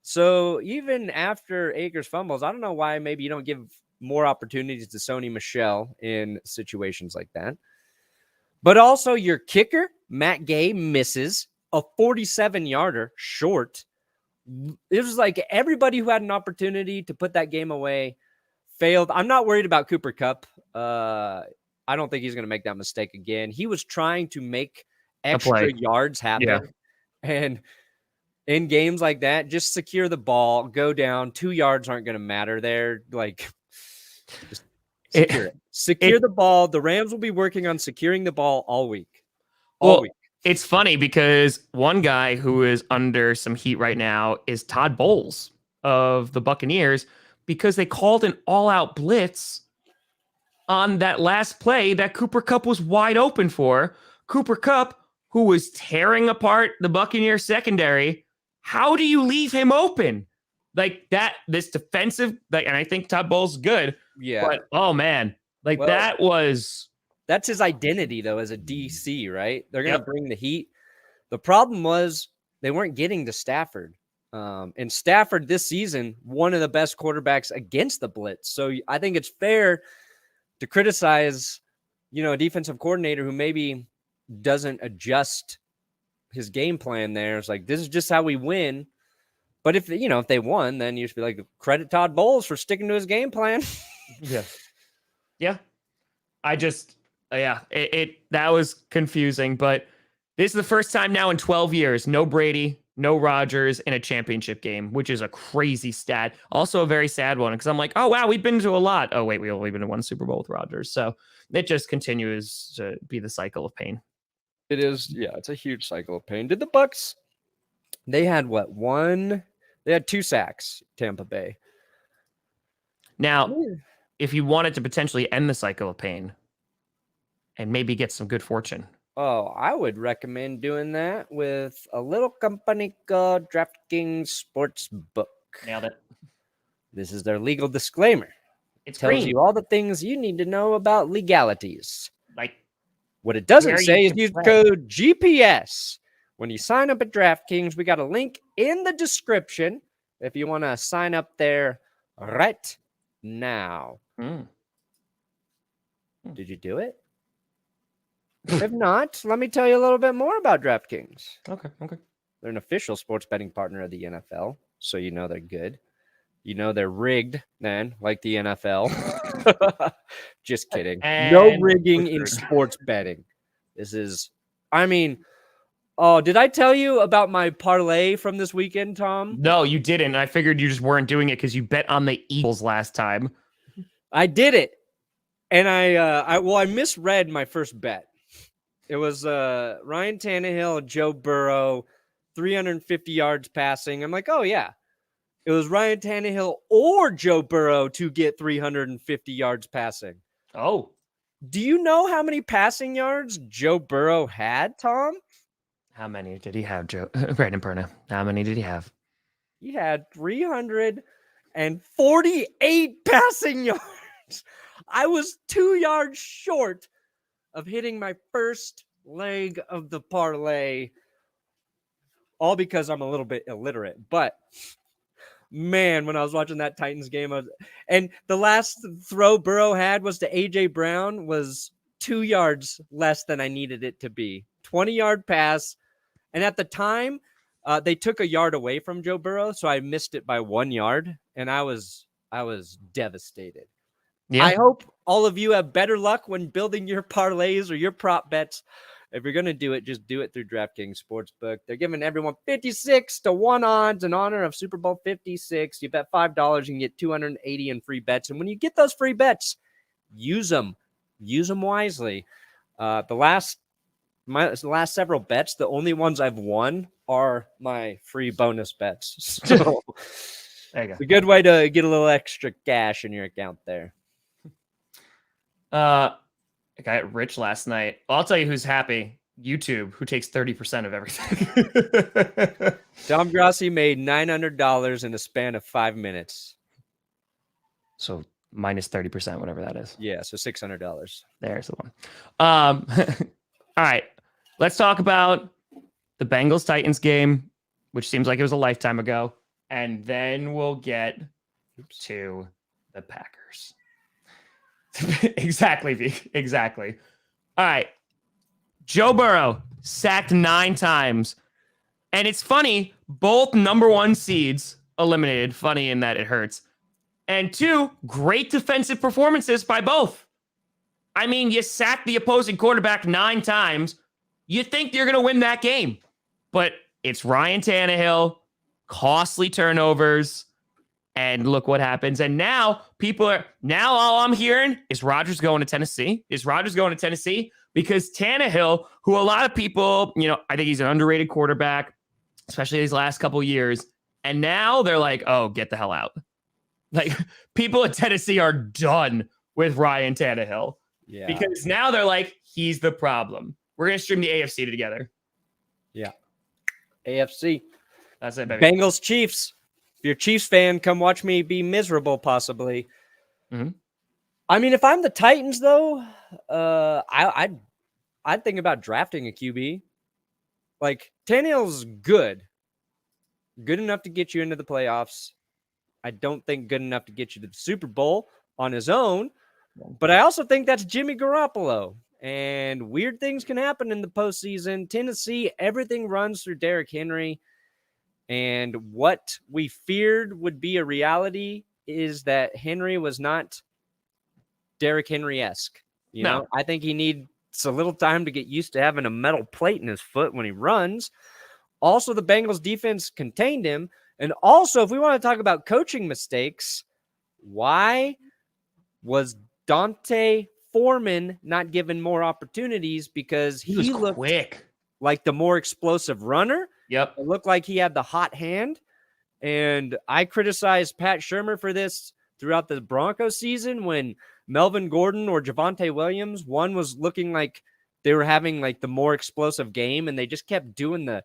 B: So even after Akers fumbles, I don't know why maybe you don't give more opportunities to Sony Michel in situations like that. But also your kicker, Matt Gay, misses a 47-yarder short. It was like everybody who had an opportunity to put that game away failed. I'm not worried about Cooper Kupp. I don't think he's going to make that mistake again. He was trying to make extra yards happen. Yeah. And in games like that, just secure the ball, go down. 2 yards aren't going to matter there. Like, just secure it. Secure the ball. The Rams will be working on securing the ball all week. all
A: Well,
B: week.
A: it's funny because one guy who is under some heat right now is Todd Bowles of the Buccaneers because they called an all-out blitz on that last play that Cooper Kupp was wide open for. Cooper Kupp, who was tearing apart the Buccaneers secondary. How do you leave him open? Like that, this defensive, like, and I think Todd Bowles is good.
B: Yeah.
A: But oh man, like
B: Well,
A: that was
B: that's his identity though as a DC, right? They're gonna
A: Yep.
B: bring the heat. The problem was they weren't getting to Stafford. And Stafford this season, one of the best quarterbacks against the blitz. So I think it's fair to criticize, a defensive coordinator who maybe doesn't adjust his game plan there. It's like, this is just how we win. But if they won, then you should be like, credit Todd Bowles for sticking to his game plan.
A: Yeah. I just, that was confusing, but this is the first time now in 12 years, no Brady, no Rodgers in a championship game, which is a crazy stat. Also a very sad one because I'm like, oh, wow, we've been to a lot. Oh, wait, we only been to one Super Bowl with Rodgers. So it just continues to be the cycle of pain.
B: It is. Yeah, it's a huge cycle of pain. Did the Bucs, they had they had 2 sacks, Tampa Bay.
A: Now, if you wanted to potentially end the cycle of pain and maybe get some good fortune.
B: Oh, I would recommend doing that with a little company called DraftKings Sportsbook.
A: Nailed it.
B: This is their legal disclaimer.
A: It
B: tells
A: green.
B: you all the things you need to know about legalities.
A: Like
B: what it doesn't
A: where
B: say
A: you
B: is
A: can
B: use
A: play.
B: code GPS. When you sign up at DraftKings, we got a link in the description if you want to sign up there right now. Did you do it? If not, let me tell you a little bit more about DraftKings.
A: Okay.
B: They're an official sports betting partner of the NFL, so you know they're good. You know they're rigged, then, like the NFL. Just kidding. No rigging in sports betting. This is, oh, did I tell you about my parlay from this weekend, Tom?
A: No, you didn't. I figured you just weren't doing it because you bet on the Eagles last time.
B: I did it. And I misread my first bet. It was Ryan Tannehill, Joe Burrow, 350 yards passing. I'm like, oh, yeah. It was Ryan Tannehill or Joe Burrow to get 350 yards passing.
A: Oh.
B: Do you know how many passing yards Joe Burrow had, Tom?
A: How many did he have, Brandon Perna? How many did he have?
B: He had 348 passing yards. I was 2 yards short of hitting my first leg of the parlay, all because I'm a little bit illiterate. But man, when I was watching that Titans game, and the last throw Burrow had was to A.J. Brown, was 2 yards less than I needed it to be. 20-yard pass. And at the time, they took a yard away from Joe Burrow, so I missed it by 1 yard, and I was devastated. Yeah. I hope all of you have better luck when building your parlays or your prop bets. If you're going to do it, just do it through DraftKings Sportsbook. They're giving everyone 56-1 odds in honor of Super Bowl 56. You bet $5, you can get 280 in free bets. And when you get those free bets, use them. Use them wisely. The last several bets, the only ones I've won are my free bonus bets. So there you go. It's a good way to get a little extra cash in your account there.
A: I got rich last night. I'll tell you who's happy. YouTube, who takes 30% of everything.
B: Tom Grossi made $900 in a span of 5 minutes.
A: So minus 30%, whatever that is.
B: Yeah, so $600.
A: There's the one. All right. Let's talk about the Bengals-Titans game, which seems like it was a lifetime ago. And then we'll get to the Packers. Exactly. All right. Joe Burrow sacked 9 times. And it's funny, both number 1 seeds eliminated. Funny in that it hurts. And 2, great defensive performances by both. I mean, you sacked the opposing quarterback 9 times. You think you're going to win that game. But it's Ryan Tannehill, costly turnovers, and look what happens. And now all I'm hearing is Rodgers going to Tennessee. because Tannehill, who a lot of people, I think he's an underrated quarterback, especially these last couple years. And now they're like, oh, get the hell out. Like, people at Tennessee are done with Ryan Tannehill.
B: Yeah.
A: Because now they're like, he's the problem. We're going to stream the AFC together.
B: Yeah. AFC.
A: That's it, baby.
B: Bengals Chiefs. If you're a Chiefs fan, come watch me be miserable, possibly.
A: Mm-hmm.
B: I mean, if I'm the Titans, though, I'd think about drafting a QB. Like, Tannehill's good enough to get you into the playoffs. I don't think good enough to get you to the Super Bowl on his own, but I also think that's Jimmy Garoppolo. And weird things can happen in the postseason. Tennessee, everything runs through Derrick Henry. And what we feared would be a reality is that Henry was not Derrick Henry-esque. You know, I think he needs a little time to get used to having a metal plate in his foot when he runs. Also, the Bengals defense contained him. And also, if we want to talk about coaching mistakes, why was Dante Foreman not given more opportunities? Because he looked
A: quick,
B: like the more explosive runner.
A: Yep.
B: It looked like he had the hot hand. And I criticized Pat Shurmur for this throughout the Broncos season when Melvin Gordon or Javonte Williams, one was looking like they were having like the more explosive game, and they just kept doing the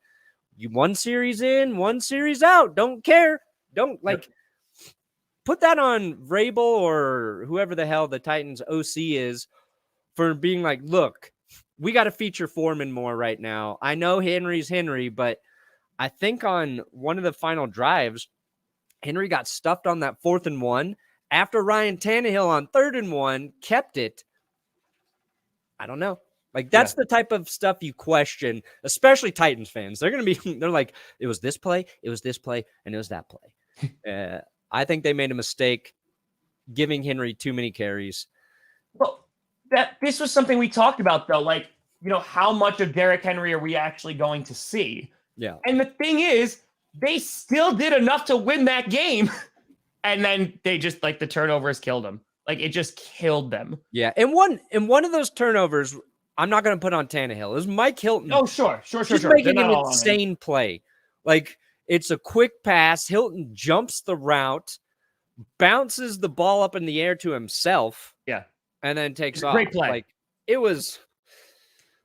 B: one series in, one series out. Don't care. Don't put that on Vrabel or whoever the hell the Titans OC is for being like, look, we got to feature Foreman more right now. I know Henry's Henry, but I think on one of the final drives, Henry got stuffed on that 4th and 1 after Ryan Tannehill on 3rd and 1 kept it. I don't know. Like, that's the type of stuff you question, especially Titans fans. They're like, it was this play, and it was that play. I think they made a mistake giving Henry too many carries.
A: Well, this was something we talked about, though. Like, how much of Derrick Henry are we actually going to see?
B: Yeah.
A: And the thing is, they still did enough to win that game. And then they just, the turnovers killed them. Like, it just killed them.
B: Yeah. And one of those turnovers, I'm not going to put on Tannehill. It was Mike Hilton.
A: Oh, sure.
B: He's making an insane play. Like, it's a quick pass. Hilton jumps the route, bounces the ball up in the air to himself.
A: Yeah.
B: And then takes off.
A: Great play.
B: Like, it was,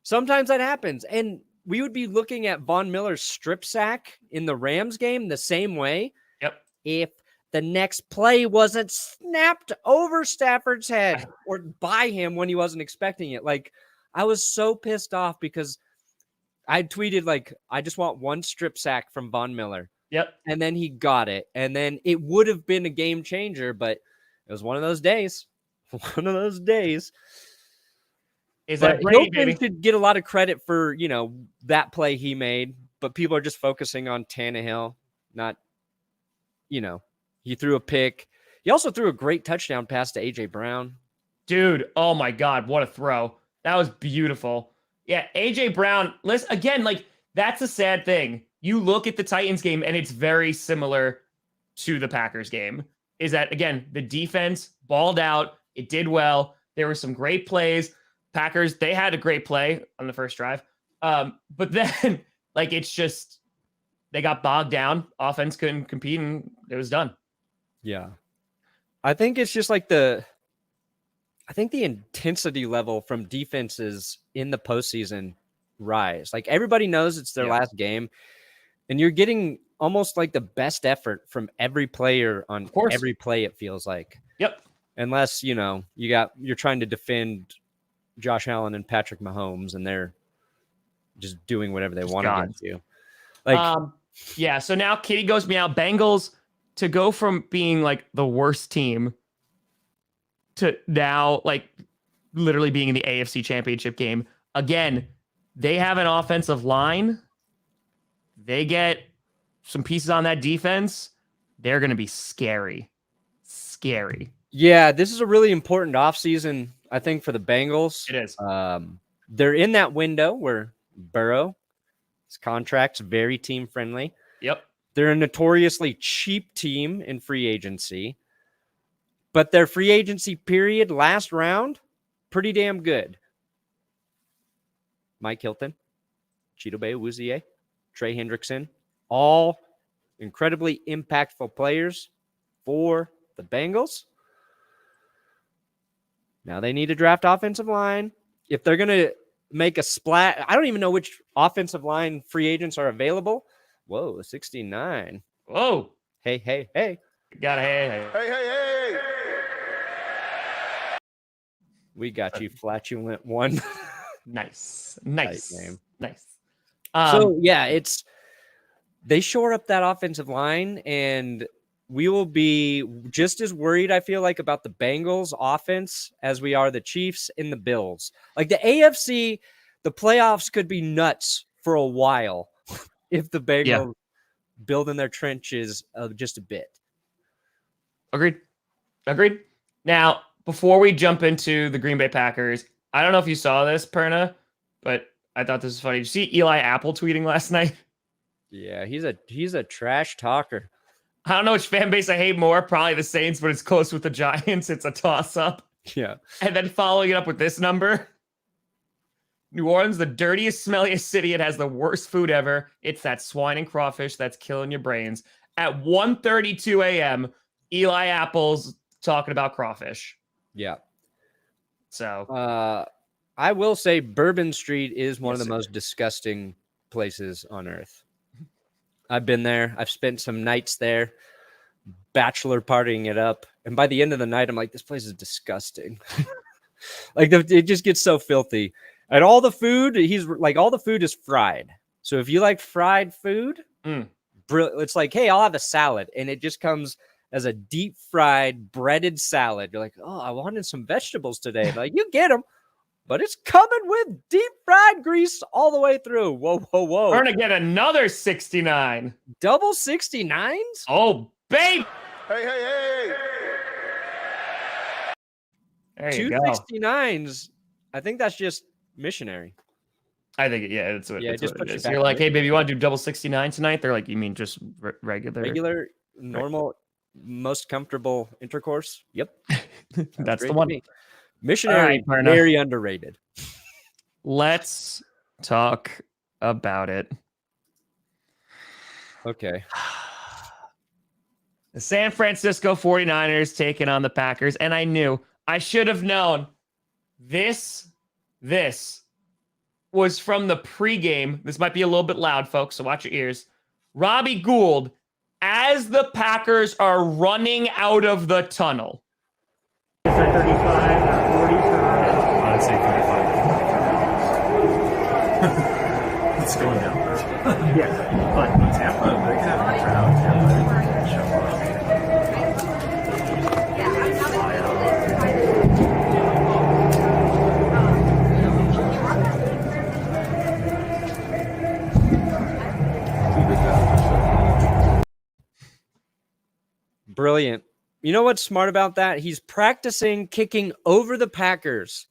B: sometimes that happens. And we would be looking at Von Miller's strip sack in the Rams game the same way.
A: Yep.
B: If the next play wasn't snapped over Stafford's head or by him when he wasn't expecting it. Like, I was so pissed off because I tweeted, I just want one strip sack from Von Miller.
A: Yep.
B: And then he got it. And then it would have been a game changer, but it was one of those days. One of those days.
A: Is that Brady,
B: Hilton should get a lot of credit for, that play he made, but people are just focusing on Tannehill, not, he threw a pick. He also threw a great touchdown pass to A.J. Brown.
A: Dude, oh my God, what a throw. That was beautiful. Yeah, A.J. Brown, listen, again, that's a sad thing. You look at the Titans game, and it's very similar to the Packers game. Is that, again, the defense balled out. It did well. There were some great plays. Packers, they had a great play on the first drive. But then, it's just, they got bogged down. Offense couldn't compete, and it was done.
B: Yeah. I think it's just the intensity level from defenses in the postseason rise. Everybody knows it's their last game, and you're getting almost the best effort from every player on every play, it feels like.
A: Yep.
B: Unless, you're trying to defend Josh Allen and Patrick Mahomes, and they're just doing whatever they want against you.
A: Yeah. So now Kitty goes meow. Bengals, to go from being the worst team to now literally being in the AFC Championship game. Again, they have an offensive line. They get some pieces on that defense. They're going to be scary. Scary.
B: Yeah, this is a really important offseason, I think, for the Bengals.
A: It is.
B: They're in that window where Burrow, his contract's very team-friendly.
A: Yep.
B: They're a notoriously cheap team in free agency, but their free agency period last round, pretty damn good. Mike Hilton, Chidobe Awuzie, Trey Hendrickson, all incredibly impactful players for the Bengals. Now they need to draft offensive line. If they're going to make a splat, I don't even know which offensive line free agents are available. Whoa, 69.
A: Whoa.
B: Hey.
A: Got hey.
B: We got you, flatulent one.
A: Nice.
B: Name.
A: Nice.
B: So yeah, they shore up that offensive line, and we will be just as worried, I feel like, about the Bengals offense as we are the Chiefs and the Bills. Like the AFC, the playoffs could be nuts for a while if the Bengals build in their trenches just a bit.
A: Agreed. Now, before we jump into the Green Bay Packers, I don't know if you saw this, Perna, but I thought this was funny. Did you see Eli Apple tweeting last night?
B: Yeah, he's a trash talker.
A: I don't know which fan base I hate more. Probably the Saints, but it's close with the Giants. It's a toss-up.
B: Yeah.
A: And then following it up with this number. New Orleans, the dirtiest, smelliest city. It has the worst food ever. It's that swine and crawfish that's killing your brains. At 1:32 a.m., Eli Apple's talking about crawfish.
B: Yeah.
A: So
B: I will say Bourbon Street is one of the most disgusting places on earth. I've been there. I've spent some nights there, bachelor partying it up. And by the end of the night, I'm like, this place is disgusting. Like it just gets so filthy. And all the food, all the food is fried. So if you like fried food, it's like, hey, I'll have a salad. And it just comes as a deep fried breaded salad. You're like, oh, I wanted some vegetables today. Like, you get them, but it's coming with deep fried grease all the way through. Whoa.
A: We're going to get another 69.
B: Double 69s?
A: Oh, babe.
C: Hey.
A: There
B: Two
A: you go.
B: 69s. I think that's just missionary.
A: I think, that's what,
B: just
A: what
B: put
A: it
B: you
A: is.
B: back
A: You're
B: in
A: like,
B: it.
A: hey, baby, you want to do double 69 tonight? They're like, you mean just regular?
B: Normal, most comfortable intercourse? Yep.
A: That's
B: great
A: the
B: to
A: one.
B: me. Missionary,
A: All right, Perna.
B: very underrated.
A: Let's talk about it.
B: Okay.
A: The San Francisco 49ers taking on the Packers. And I should have known this was from the pregame. This might be a little bit loud, folks, so watch your ears. Robbie Gould, as the Packers are running out of the tunnel.
D: 35 or 45.
C: I'd say 45. It's going down.
D: Yeah, but
C: Tampa, they can have a crowd. Tampa can show up.
B: Brilliant. You know what's smart about that? He's practicing kicking over the Packers,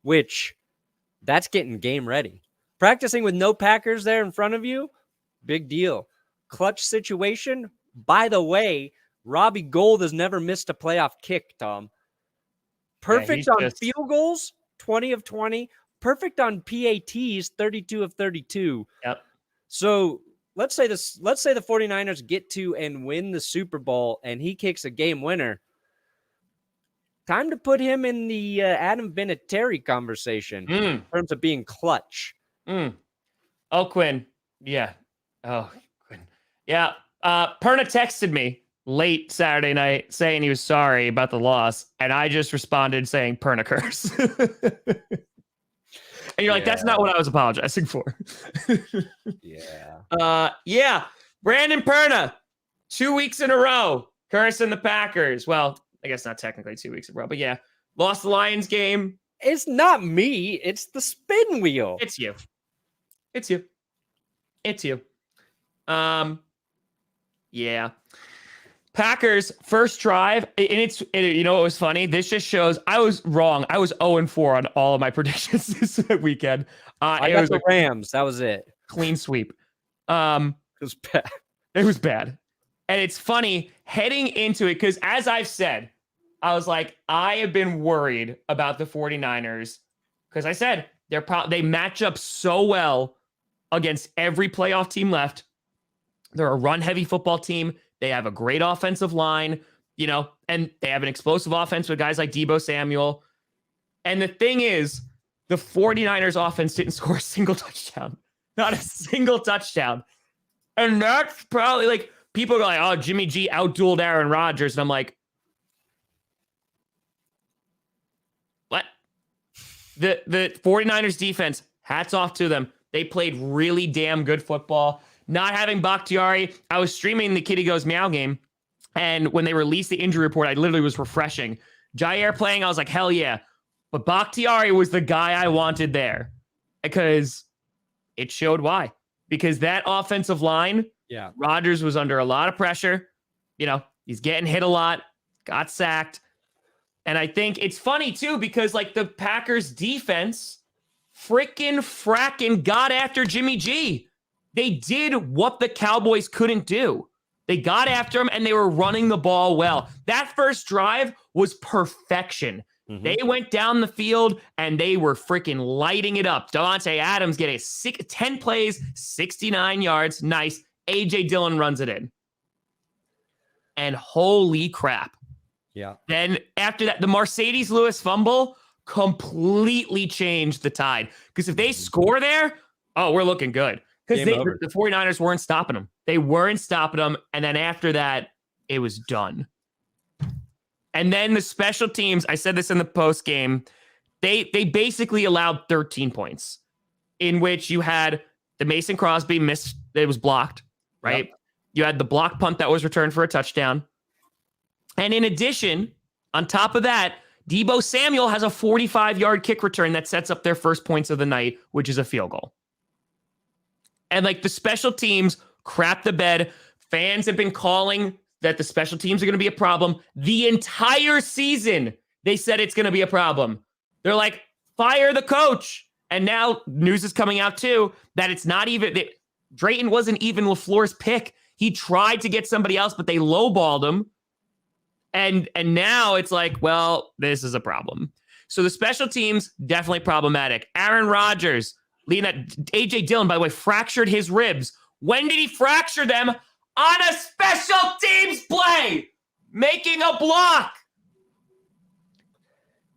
B: which that's getting game ready. Practicing with no Packers there in front of you, big deal. Clutch situation. By the way, Robbie Gould has never missed a playoff kick, Tom. Perfect on field goals, 20 of 20. Perfect on PATs, 32 of 32.
A: Yep.
B: So let's say the 49ers get to and win the Super Bowl and he kicks a game winner. Time to put him in the Adam Vinatieri conversation in terms of being clutch.
A: Oh, Quinn. Yeah. Oh, Quinn. Yeah. Perna texted me late Saturday night saying he was sorry about the loss. And I just responded saying Perna curse. And you're like, that's not what I was apologizing for.
B: Yeah.
A: Brandon Perna, 2 weeks in a row, cursing the Packers. Well, I guess not technically 2 weeks in a row, but yeah, lost the Lions game.
B: It's not me. It's the spin wheel.
A: It's you. Yeah. Packers first drive, and you know what was funny? This just shows I was wrong. I was 0-4 on all of my predictions this weekend.
B: I got the Rams. That was it.
A: Clean sweep.
B: It was bad.
A: It was bad. And it's funny heading into it because, as I've said, I was like, I have been worried about the 49ers because I said They match up so well against every playoff team left. They're a run-heavy football team. They have a great offensive line, and they have an explosive offense with guys like Deebo Samuel. And the thing is, the 49ers offense didn't score a single touchdown. Not a single touchdown. And that's probably like, people are like, oh, Jimmy G outdueled Aaron Rodgers. And I'm like, what? The 49ers defense, hats off to them. They played really damn good football. Not having Bakhtiari, I was streaming the Kitty Goes Meow game, and when they released the injury report, I literally was refreshing. Jair playing, I was like, hell yeah. But Bakhtiari was the guy I wanted there, because it showed why. Because that offensive line, Rodgers was under a lot of pressure. He's getting hit a lot, got sacked. And I think it's funny, too, because like the Packers defense fracking got after Jimmy G. They did what the Cowboys couldn't do. They got after him, and they were running the ball well. That first drive was perfection. Mm-hmm. They went down the field, and they were freaking lighting it up. Davante Adams getting 10 plays, 69 yards. Nice. A.J. Dillon runs it in. And holy crap.
B: Yeah.
A: Then after that, the Mercedes Lewis fumble completely changed the tide. Because if they score there, we're looking good. Because the 49ers weren't stopping them. They weren't stopping them. And then after that, it was done. And then the special teams, I said this in the post game, they basically allowed 13 points, in which you had the Mason Crosby missed, it was blocked, right? Yep. You had the block punt that was returned for a touchdown. And in addition, on top of that, Deebo Samuel has a 45-yard kick return that sets up their first points of the night, which is a field goal. And like the special teams crap the bed. Fans have been calling that the special teams are going to be a problem. The entire season, they said it's going to be a problem. They're like, fire the coach. And now news is coming out too, that it's not even, Drayton wasn't even LaFleur's pick. He tried to get somebody else, but they lowballed him. And now it's like, well, this is a problem. So the special teams, definitely problematic. Aaron Rodgers, A.J. Dillon, by the way, fractured his ribs. When did he fracture them? On a special teams play, making a block.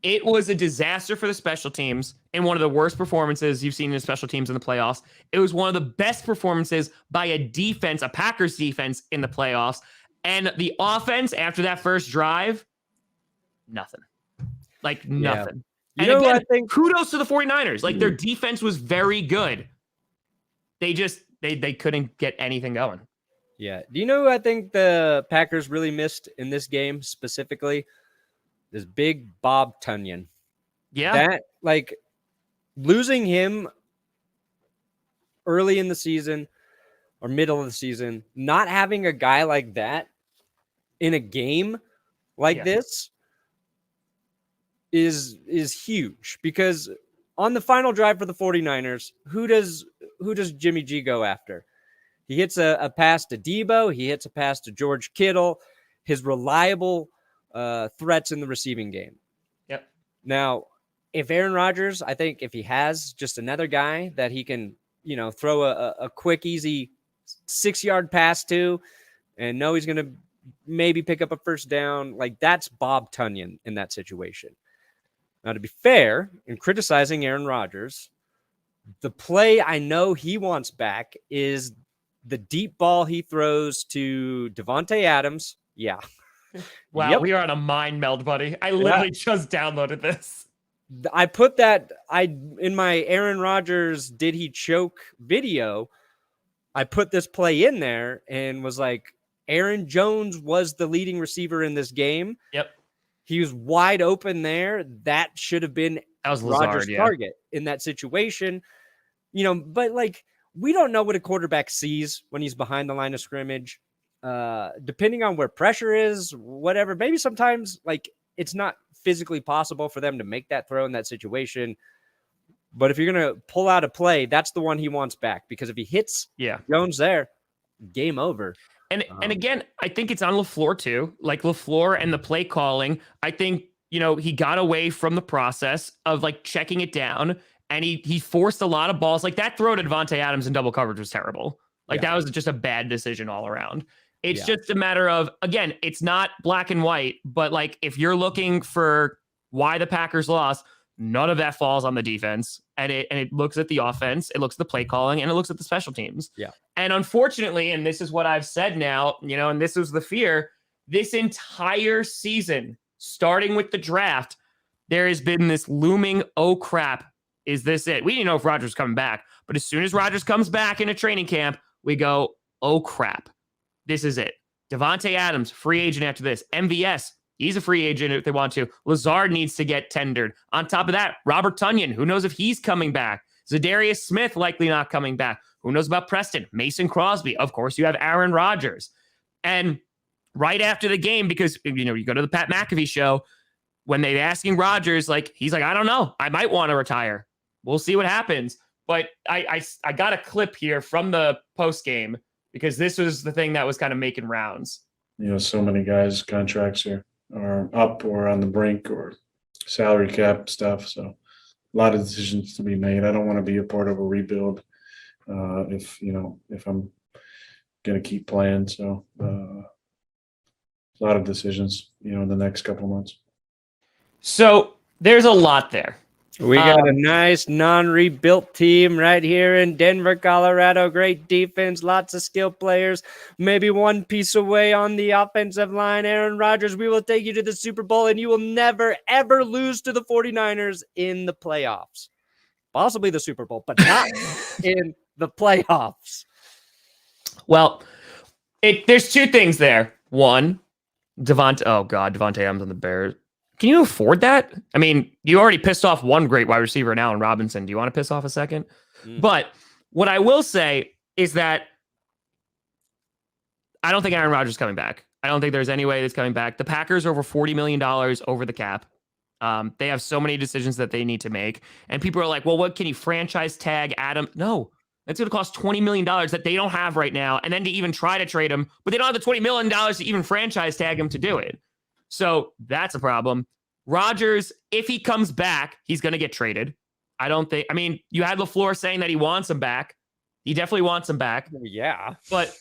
A: It was a disaster for the special teams and one of the worst performances you've seen in special teams in the playoffs. It was one of the best performances by a defense, a Packers defense in the playoffs. And the offense after that first drive, nothing. Like nothing.
B: Yeah.
A: And again, I think kudos to the 49ers. Like their defense was very good. They just, they couldn't get anything going.
B: Yeah. Do you know who I think the Packers really missed in this game specifically? This big Bob Tunyon.
A: Yeah.
B: That, like, losing him early in the season or middle of the season, not having a guy like that in a game like this is huge, because on the final drive for the 49ers, who does Jimmy G go after? He hits a pass to Deebo. He hits a pass to George Kittle, his reliable threats in the receiving game.
A: Yep.
B: Now, if Aaron Rodgers, I think if he has just another guy that he can, throw a quick, easy 6-yard pass to, and know he's going to maybe pick up a first down, like that's Bob Tunyon in that situation. Now, to be fair, in criticizing Aaron Rodgers, the play I know he wants back is the deep ball he throws to Davante Adams. Yeah.
A: Wow, we are on a mind meld, buddy. I literally just downloaded this.
B: I put that in my Aaron Rodgers did he choke video. I put this play in there and was like, Aaron Jones was the leading receiver in this game.
A: Yep.
B: He was wide open there. That should have been Rodgers' target in that situation. But like, we don't know what a quarterback sees when he's behind the line of scrimmage. Depending on where pressure is, whatever, maybe sometimes like it's not physically possible for them to make that throw in that situation. But if you're going to pull out a play, that's the one he wants back, because if he hits Jones there, game over.
A: And again, I think it's on LaFleur too. Like LaFleur and the play calling, I think, he got away from the process of like checking it down and he forced a lot of balls. Like that throw to Devontae Adams in double coverage was terrible. Like that was just a bad decision all around. It's just a matter of, again, it's not black and white, but like if you're looking for why the Packers lost, none of that falls on the defense. And it looks at the offense, it looks at the play calling, and it looks at the special teams.
B: Yeah.
A: And unfortunately, and this is what I've said now, and this was the fear, this entire season, starting with the draft, there has been this looming, oh crap, is this it? We didn't know if Rodgers was coming back, but as soon as Rodgers comes back in a training camp, we go, oh crap, this is it. Devontae Adams, free agent after this. MVS, he's a free agent if they want to. Lazard needs to get tendered. On top of that, Robert Tonyan, who knows if he's coming back? Zadarius Smith likely not coming back. Who knows about Preston? Mason Crosby. Of course, you have Aaron Rodgers. And right after the game, because you go to the Pat McAfee show, when they're asking Rodgers, like he's like, I don't know, I might want to retire. We'll see what happens. But I got a clip here from the post game because this was the thing that was kind of making rounds.
E: So many guys' contracts are up or on the brink or salary cap stuff. So a lot of decisions to be made. I don't want to be a part of a rebuild if I'm going to keep playing. So a lot of decisions, in the next couple of months.
A: So there's a lot there.
B: We got a nice non-rebuilt team right here in Denver, Colorado. Great defense, lots of skilled players. Maybe one piece away on the offensive line. Aaron Rodgers, we will take you to the Super Bowl, and you will never, ever lose to the 49ers in the playoffs. Possibly the Super Bowl, but not in the playoffs.
A: Well, there's two things there. One, Devontae Adams on the Bears. Can you afford that? I mean, you already pissed off one great wide receiver now in Robinson. Do you want to piss off a second? But what I will say is that I don't think Aaron Rodgers is coming back. I don't think there's any way that's coming back. The Packers are over $40 million over the cap. They have so many decisions that they need to make. And people are like, well, what can you franchise tag Adam? No, that's going to cost $20 million that they don't have right now. And then to even try to trade him, but they don't have the $20 million to even franchise tag him to do it. So that's a problem. Rodgers, if he comes back, he's going to get traded. You had Lafleur saying that he wants him back. He definitely wants him back.
B: Yeah.
A: But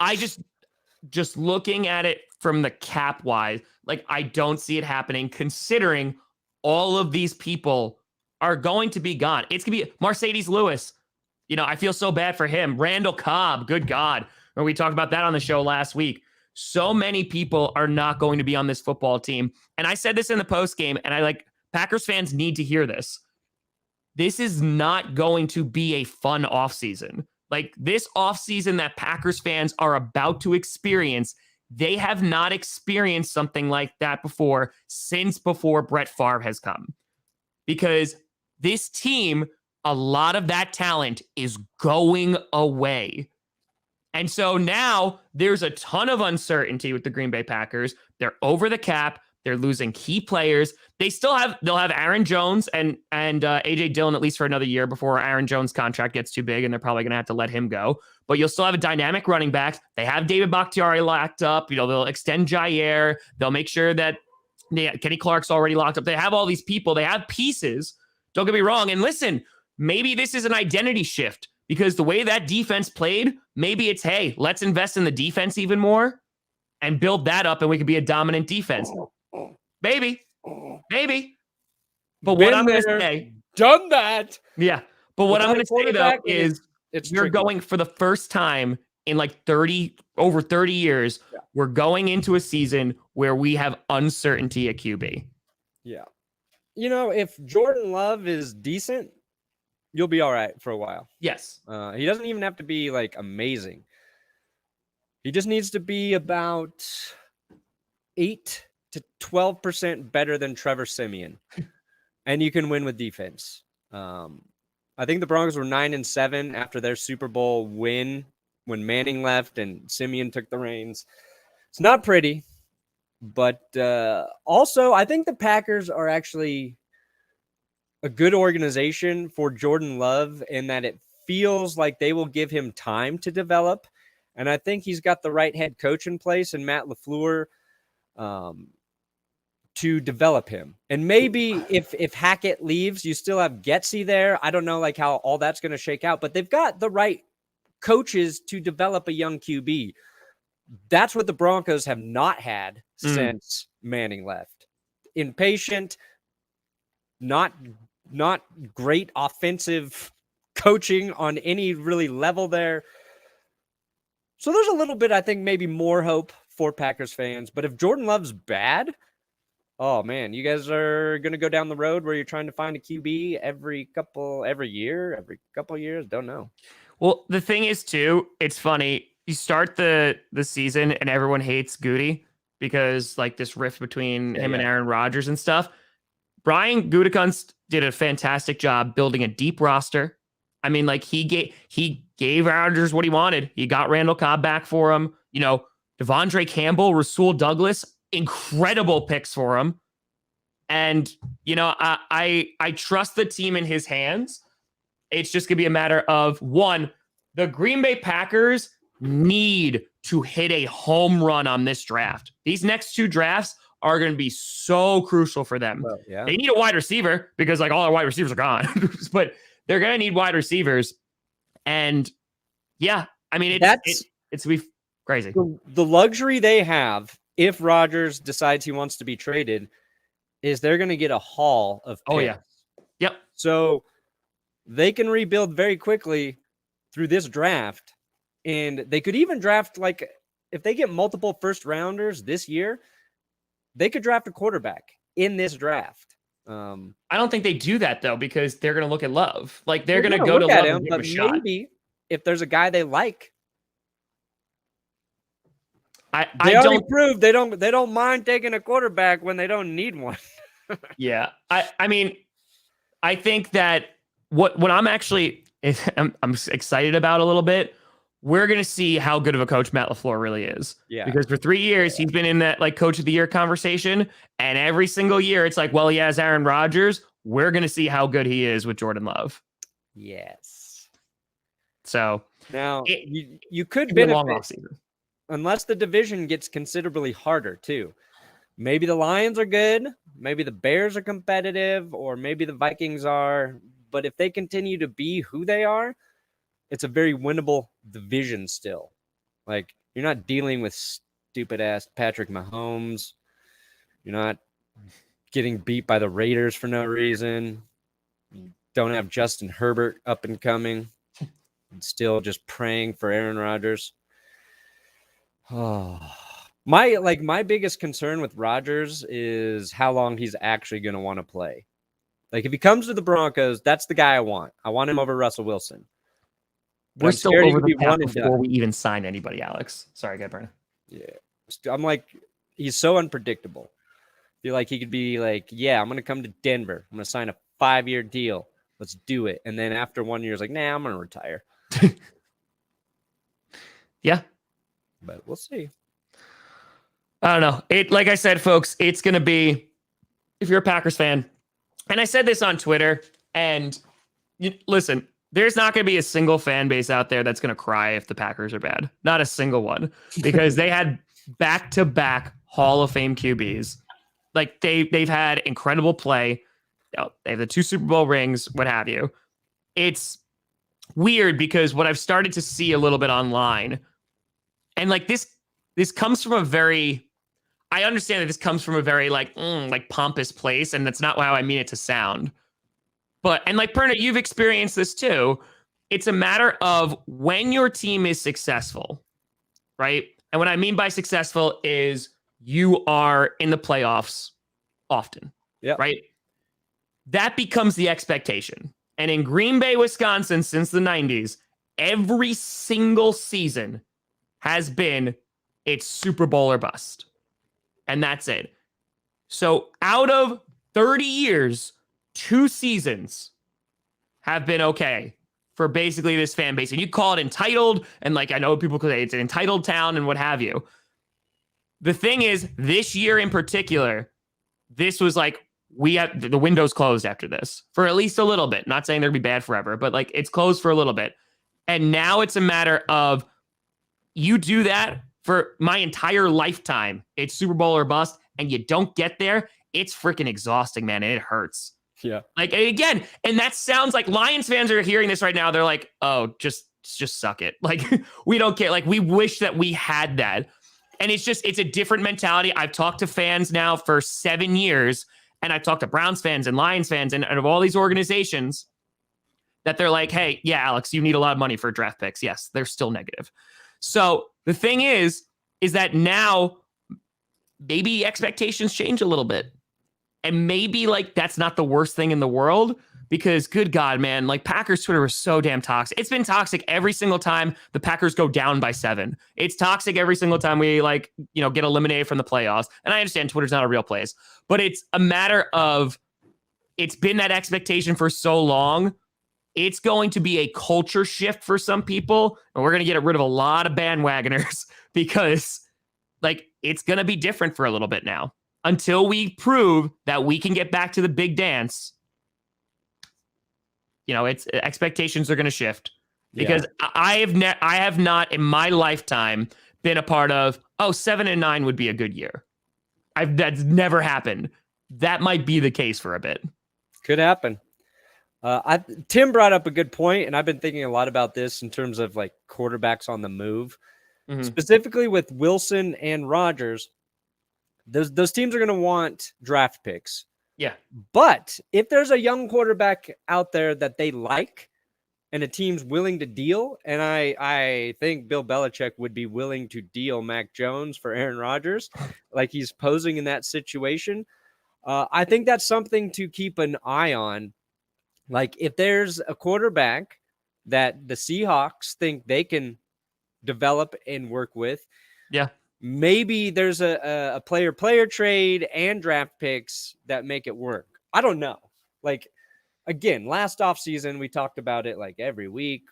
A: I just looking at it from the cap wise, like I don't see it happening considering all of these people are going to be gone. It's going to be Mercedes Lewis. I feel so bad for him. Randall Cobb, good God. When we talked about that on the show last week. So many people are not going to be on this football team. And I said this in the post game, and Packers fans need to hear this. This is not going to be a fun offseason. Like this offseason that Packers fans are about to experience, they have not experienced something like that before since before Brett Favre has come. Because this team, a lot of that talent is going away. And so now there's a ton of uncertainty with the Green Bay Packers. They're over the cap. They're losing key players. They'll have Aaron Jones and AJ Dillon at least for another year before Aaron Jones' contract gets too big, and they're probably going to have to let him go. But you'll still have a dynamic running back. They have David Bakhtiari locked up. They'll extend Jair. They'll make sure that Kenny Clark's already locked up. They have all these people. They have pieces. Don't get me wrong. And listen, maybe this is an identity shift. Because the way that defense played, maybe it's, hey, let's invest in the defense even more and build that up and we could be a dominant defense. Maybe. But what I'm going to say...
B: Done that.
A: Yeah. But what I'm going to say, though, is you're going for the first time in like over 30 years, we're going into a season where we have uncertainty at QB.
B: Yeah. If Jordan Love is decent, you'll be all right for a while.
A: Yes.
B: He doesn't even have to be like amazing. He just needs to be about 8 to 12% better than Trevor Siemian. And you can win with defense. I think the Broncos were 9-7 after their Super Bowl win when Manning left and Siemian took the reins. It's not pretty, but also I think the Packers are actually a good organization for Jordan Love in that it feels like they will give him time to develop. And I think he's got the right head coach in place and Matt LaFleur to develop him. And maybe if Hackett leaves, you still have Getsy there. I don't know like how all that's going to shake out, but they've got the right coaches to develop a young QB. That's what the Broncos have not had since Manning left. Impatient, not great offensive coaching on any really level there. So there's a little bit, I think, maybe more hope for Packers fans. But if Jordan Love's bad, oh man, you guys are going to go down the road where you're trying to find a QB every couple years. Don't know.
A: Well, the thing is too, it's funny. You start the season and everyone hates Goody because like this rift between him and Aaron Rodgers and stuff. Brian Gutekunst did a fantastic job building a deep roster. I mean, like he gave Rodgers what he wanted. He got Randall Cobb back for him. You know, Devondre Campbell, Rasul Douglas, incredible picks for him. And you know, I trust the team in his hands. It's just gonna be a matter of one, the Green Bay Packers need to hit a home run on this draft. These next two drafts are going to be so crucial for them.
B: Well, yeah.
A: They need a wide receiver because like all our wide receivers are gone, but they're going to need wide receivers. And yeah, I mean, it's going to be crazy.
B: The luxury they have if Rodgers decides he wants to be traded is they're going to get a haul of picks.
A: Oh yeah. Yep.
B: So they can rebuild very quickly through this draft. And they could even draft, like, if they get multiple first rounders this year, they could draft a quarterback in this draft.
A: I don't think they do that, though, because they're going to look at Love. Like, they're going to go to Love and give him a shot.
B: Maybe if there's a guy they like.
A: I
B: don't prove they don't mind taking a quarterback when they don't need one.
A: Yeah. I mean, I think that what I'm actually I'm excited about a little bit, we're going to see how good of a coach Matt Lafleur really is.
B: Yeah.
A: Because for 3 years, he's been in that like coach of the year conversation. And every single year, it's like, well, he has Aaron Rodgers. We're going to see how good he is with Jordan Love.
B: Yes.
A: So
B: now you could benefit
A: long
B: unless the division gets considerably harder too. Maybe the Lions are good. Maybe the Bears are competitive, or maybe the Vikings are. But if they continue to be who they are, it's a very winnable division still. Like, you're not dealing with stupid-ass Patrick Mahomes. You're not getting beat by the Raiders for no reason. You don't have Justin Herbert up and coming. And still just praying for Aaron Rodgers. Oh. My biggest concern with Rodgers is how long he's actually going to want to play. Like, if he comes to the Broncos, that's the guy I want. I want him over Russell Wilson.
A: We're still over the cap before we even sign anybody, Alex. Sorry, go ahead, Brandon.
B: Yeah. I'm like, he's so unpredictable. I feel like he could be like, yeah, I'm going to come to Denver. I'm going to sign a 5-year deal. Let's do it. And then after 1 year, it's like, nah, I'm going to retire.
A: Yeah.
B: But we'll see.
A: I don't know. Like I said, folks, it's going to be, if you're a Packers fan, and I said this on Twitter, and listen, there's not going to be a single fan base out there that's going to cry if the Packers are bad. Not a single one, because they had back-to-back Hall of Fame QBs. Like they've had incredible play. They have the 2 Super Bowl rings, what have you. It's weird because what I've started to see a little bit online, and like this comes from a very, I understand that this comes from a very like pompous place, and that's not how I mean it to sound. But, and like Perna, you've experienced this too. It's a matter of when your team is successful, right? And what I mean by successful is you are in the playoffs often, right? That becomes the expectation. And in Green Bay, Wisconsin, since the 90s, every single season has been it's Super Bowl or bust. And that's it. So out of 30 years, 2 seasons have been okay for basically this fan base. And you call it entitled, and like I know people could say it's an entitled town and what have you. The thing is, this year in particular, this was like, we have the window's closed after this for at least a little bit. Not saying they'll be bad forever, but like it's closed for a little bit. And now it's a matter of you do that for my entire lifetime. It's Super Bowl or bust, and you don't get there. it's freaking exhausting, man. And it hurts.
B: Yeah.
A: Like, again, and that sounds like Lions fans are hearing this right now. They're like, oh, just suck it. Like, we don't care. Like, we wish that we had that. And it's a different mentality. I've talked to fans now for 7 years, and I've talked to Browns fans and Lions fans and of all these organizations that they're like, hey, yeah, Alex, you need a lot of money for draft picks. Yes, they're still negative. So the thing is that now maybe expectations change a little bit. And maybe like that's not the worst thing in the world, because good God, man, like Packers Twitter was so damn toxic. It's been toxic every single time the Packers go down by 7. It's toxic every single time we get eliminated from the playoffs. And I understand Twitter's not a real place, but it's a matter of, it's been that expectation for so long. It's going to be a culture shift for some people, and we're going to get rid of a lot of bandwagoners because like it's going to be different for a little bit now until we prove that we can get back to the big dance. It's expectations are going to shift because I have not in my lifetime been a part of, 7-9 would be a good year. That's never happened. That might be the case for a bit.
B: Could happen. Tim brought up a good point, and I've been thinking a lot about this in terms of like quarterbacks on the move, specifically with Wilson and Rodgers. Those teams are going to want draft picks.
A: Yeah.
B: But if there's a young quarterback out there that they like and a team's willing to deal, and I think Bill Belichick would be willing to deal Mac Jones for Aaron Rodgers, like he's posing in that situation, I think that's something to keep an eye on. Like if there's a quarterback that the Seahawks think they can develop and work with, maybe there's a player trade and draft picks that make it work. I don't know. Like, again, last offseason, we talked about it like every week.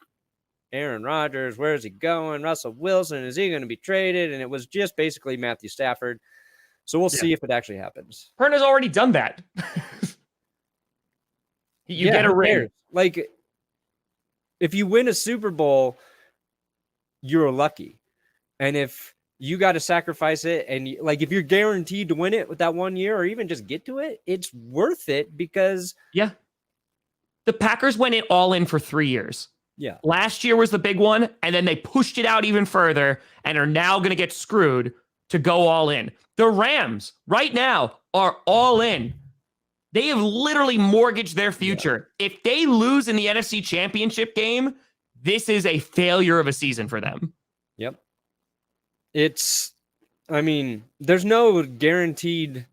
B: Aaron Rodgers, where is he going? Russell Wilson, is he going to be traded? And it was just basically Matthew Stafford. So we'll see if it actually happens.
A: Perna's already done that. You get a ring.
B: Like, if you win a Super Bowl, you're lucky. And if you got to sacrifice it, and like if you're guaranteed to win it with that 1 year or even just get to it, it's worth it because
A: the Packers went all in for 3 years.
B: Yeah.
A: Last year was the big one, and then they pushed it out even further and are now going to get screwed to go all in. The Rams right now are all in. They have literally mortgaged their future. Yeah. If they lose in the NFC Championship game, this is a failure of a season for them.
B: Yep. There's no guaranteed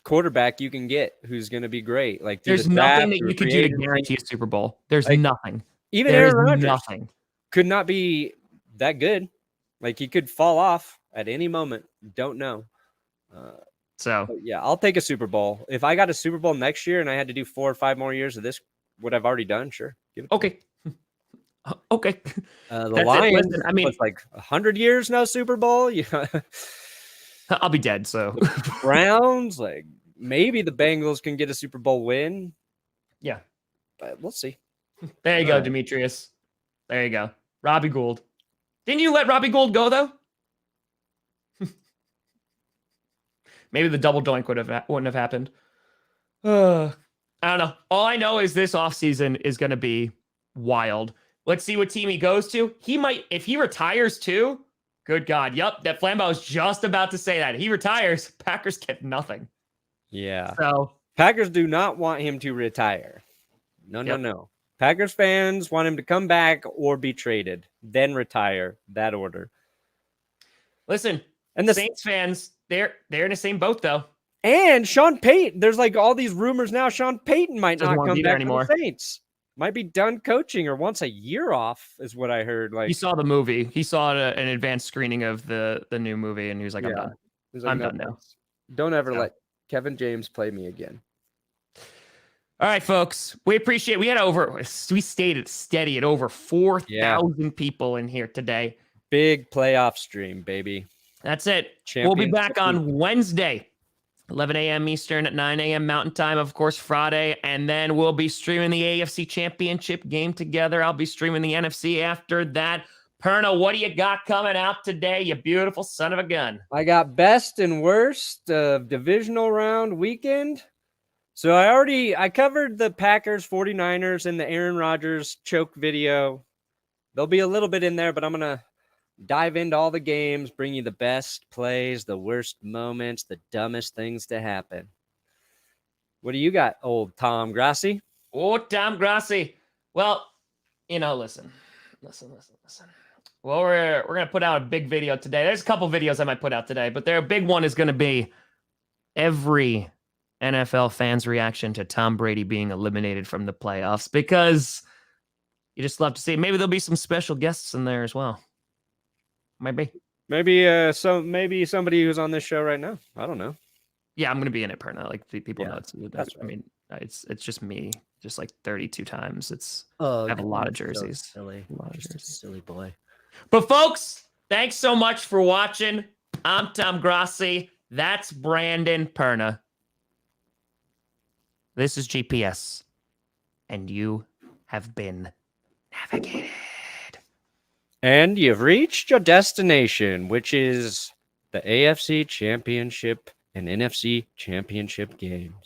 B: quarterback you can get who's going to be great. Like
A: there's nothing that you can do to guarantee a Super Bowl. There's nothing.
B: Even Aaron Rodgers could not be that good. Like he could fall off at any moment. Don't know. I'll take a Super Bowl. If I got a Super Bowl next year and I had to do 4 or 5 more years of this, what I've already done, sure. Give it
A: okay. Okay.
B: The Lions, it's like 100 years no Super Bowl.
A: I'll be dead. So
B: Browns, like maybe the Bengals can get a Super Bowl win.
A: Yeah,
B: but we'll see.
A: There you go, Demetrius. There you go, Robbie Gould. Didn't you let Robbie Gould go though? Maybe the double doink wouldn't have happened. I don't know. All I know is this offseason is going to be wild. Let's see what team he goes to. He might, if he retires too, good God. Yep, that Flambeau was just about to say that. He retires, Packers get nothing.
B: Yeah.
A: So
B: Packers do not want him to retire. No. Packers fans want him to come back or be traded, then retire. That order.
A: Listen, and the Saints fans, they're in the same boat though.
B: And Sean Payton, there's like all these rumors now. Sean Payton might not come back anymore. To the Saints. Might be done coaching or wants a year off, is what I heard. Like
A: he saw the movie, he saw an advanced screening of the new movie, and he was like, "I'm done. I'm done now.
B: Don't ever let Kevin James play me again."
A: All right, folks, we appreciate. We stayed steady at over 4,000 people in here today.
B: Big playoff stream, baby.
A: That's it. We'll be back on Wednesday. 11 a.m. Eastern at 9 a.m. Mountain Time, of course, Friday. And then we'll be streaming the AFC Championship game together. I'll be streaming the NFC after that. Perna, what do you got coming out today, you beautiful son of a gun?
B: I got best and worst of divisional round weekend. So I covered the Packers 49ers in the Aaron Rodgers choke video. There'll be a little bit in there, but I'm going to dive into all the games, bring you the best plays, the worst moments, the dumbest things to happen. What do you got, old Tom Grossi?
A: Oh, Tom Grossi. Well, listen. Well, we're going to put out a big video today. There's a couple videos I might put out today, but their big one is going to be every NFL fan's reaction to Tom Brady being eliminated from the playoffs, because you just love to see it. Maybe there'll be some special guests in there as well. Maybe somebody who's on this show right now. I don't know. Yeah, I'm going to be in it, Perna. Like, people know it's.
B: That's right.
A: I mean, it's just me, just like 32 times.
B: Oh,
A: I have a lot of jerseys.
B: So silly.
A: A lot of
B: Just a
A: jerseys.
B: silly boy.
A: But folks, thanks so much for watching. I'm Tom Grossi. That's Brandon Perna. This is GPS, and you have been navigated.
B: And you've reached your destination, which is the AFC Championship and NFC Championship games.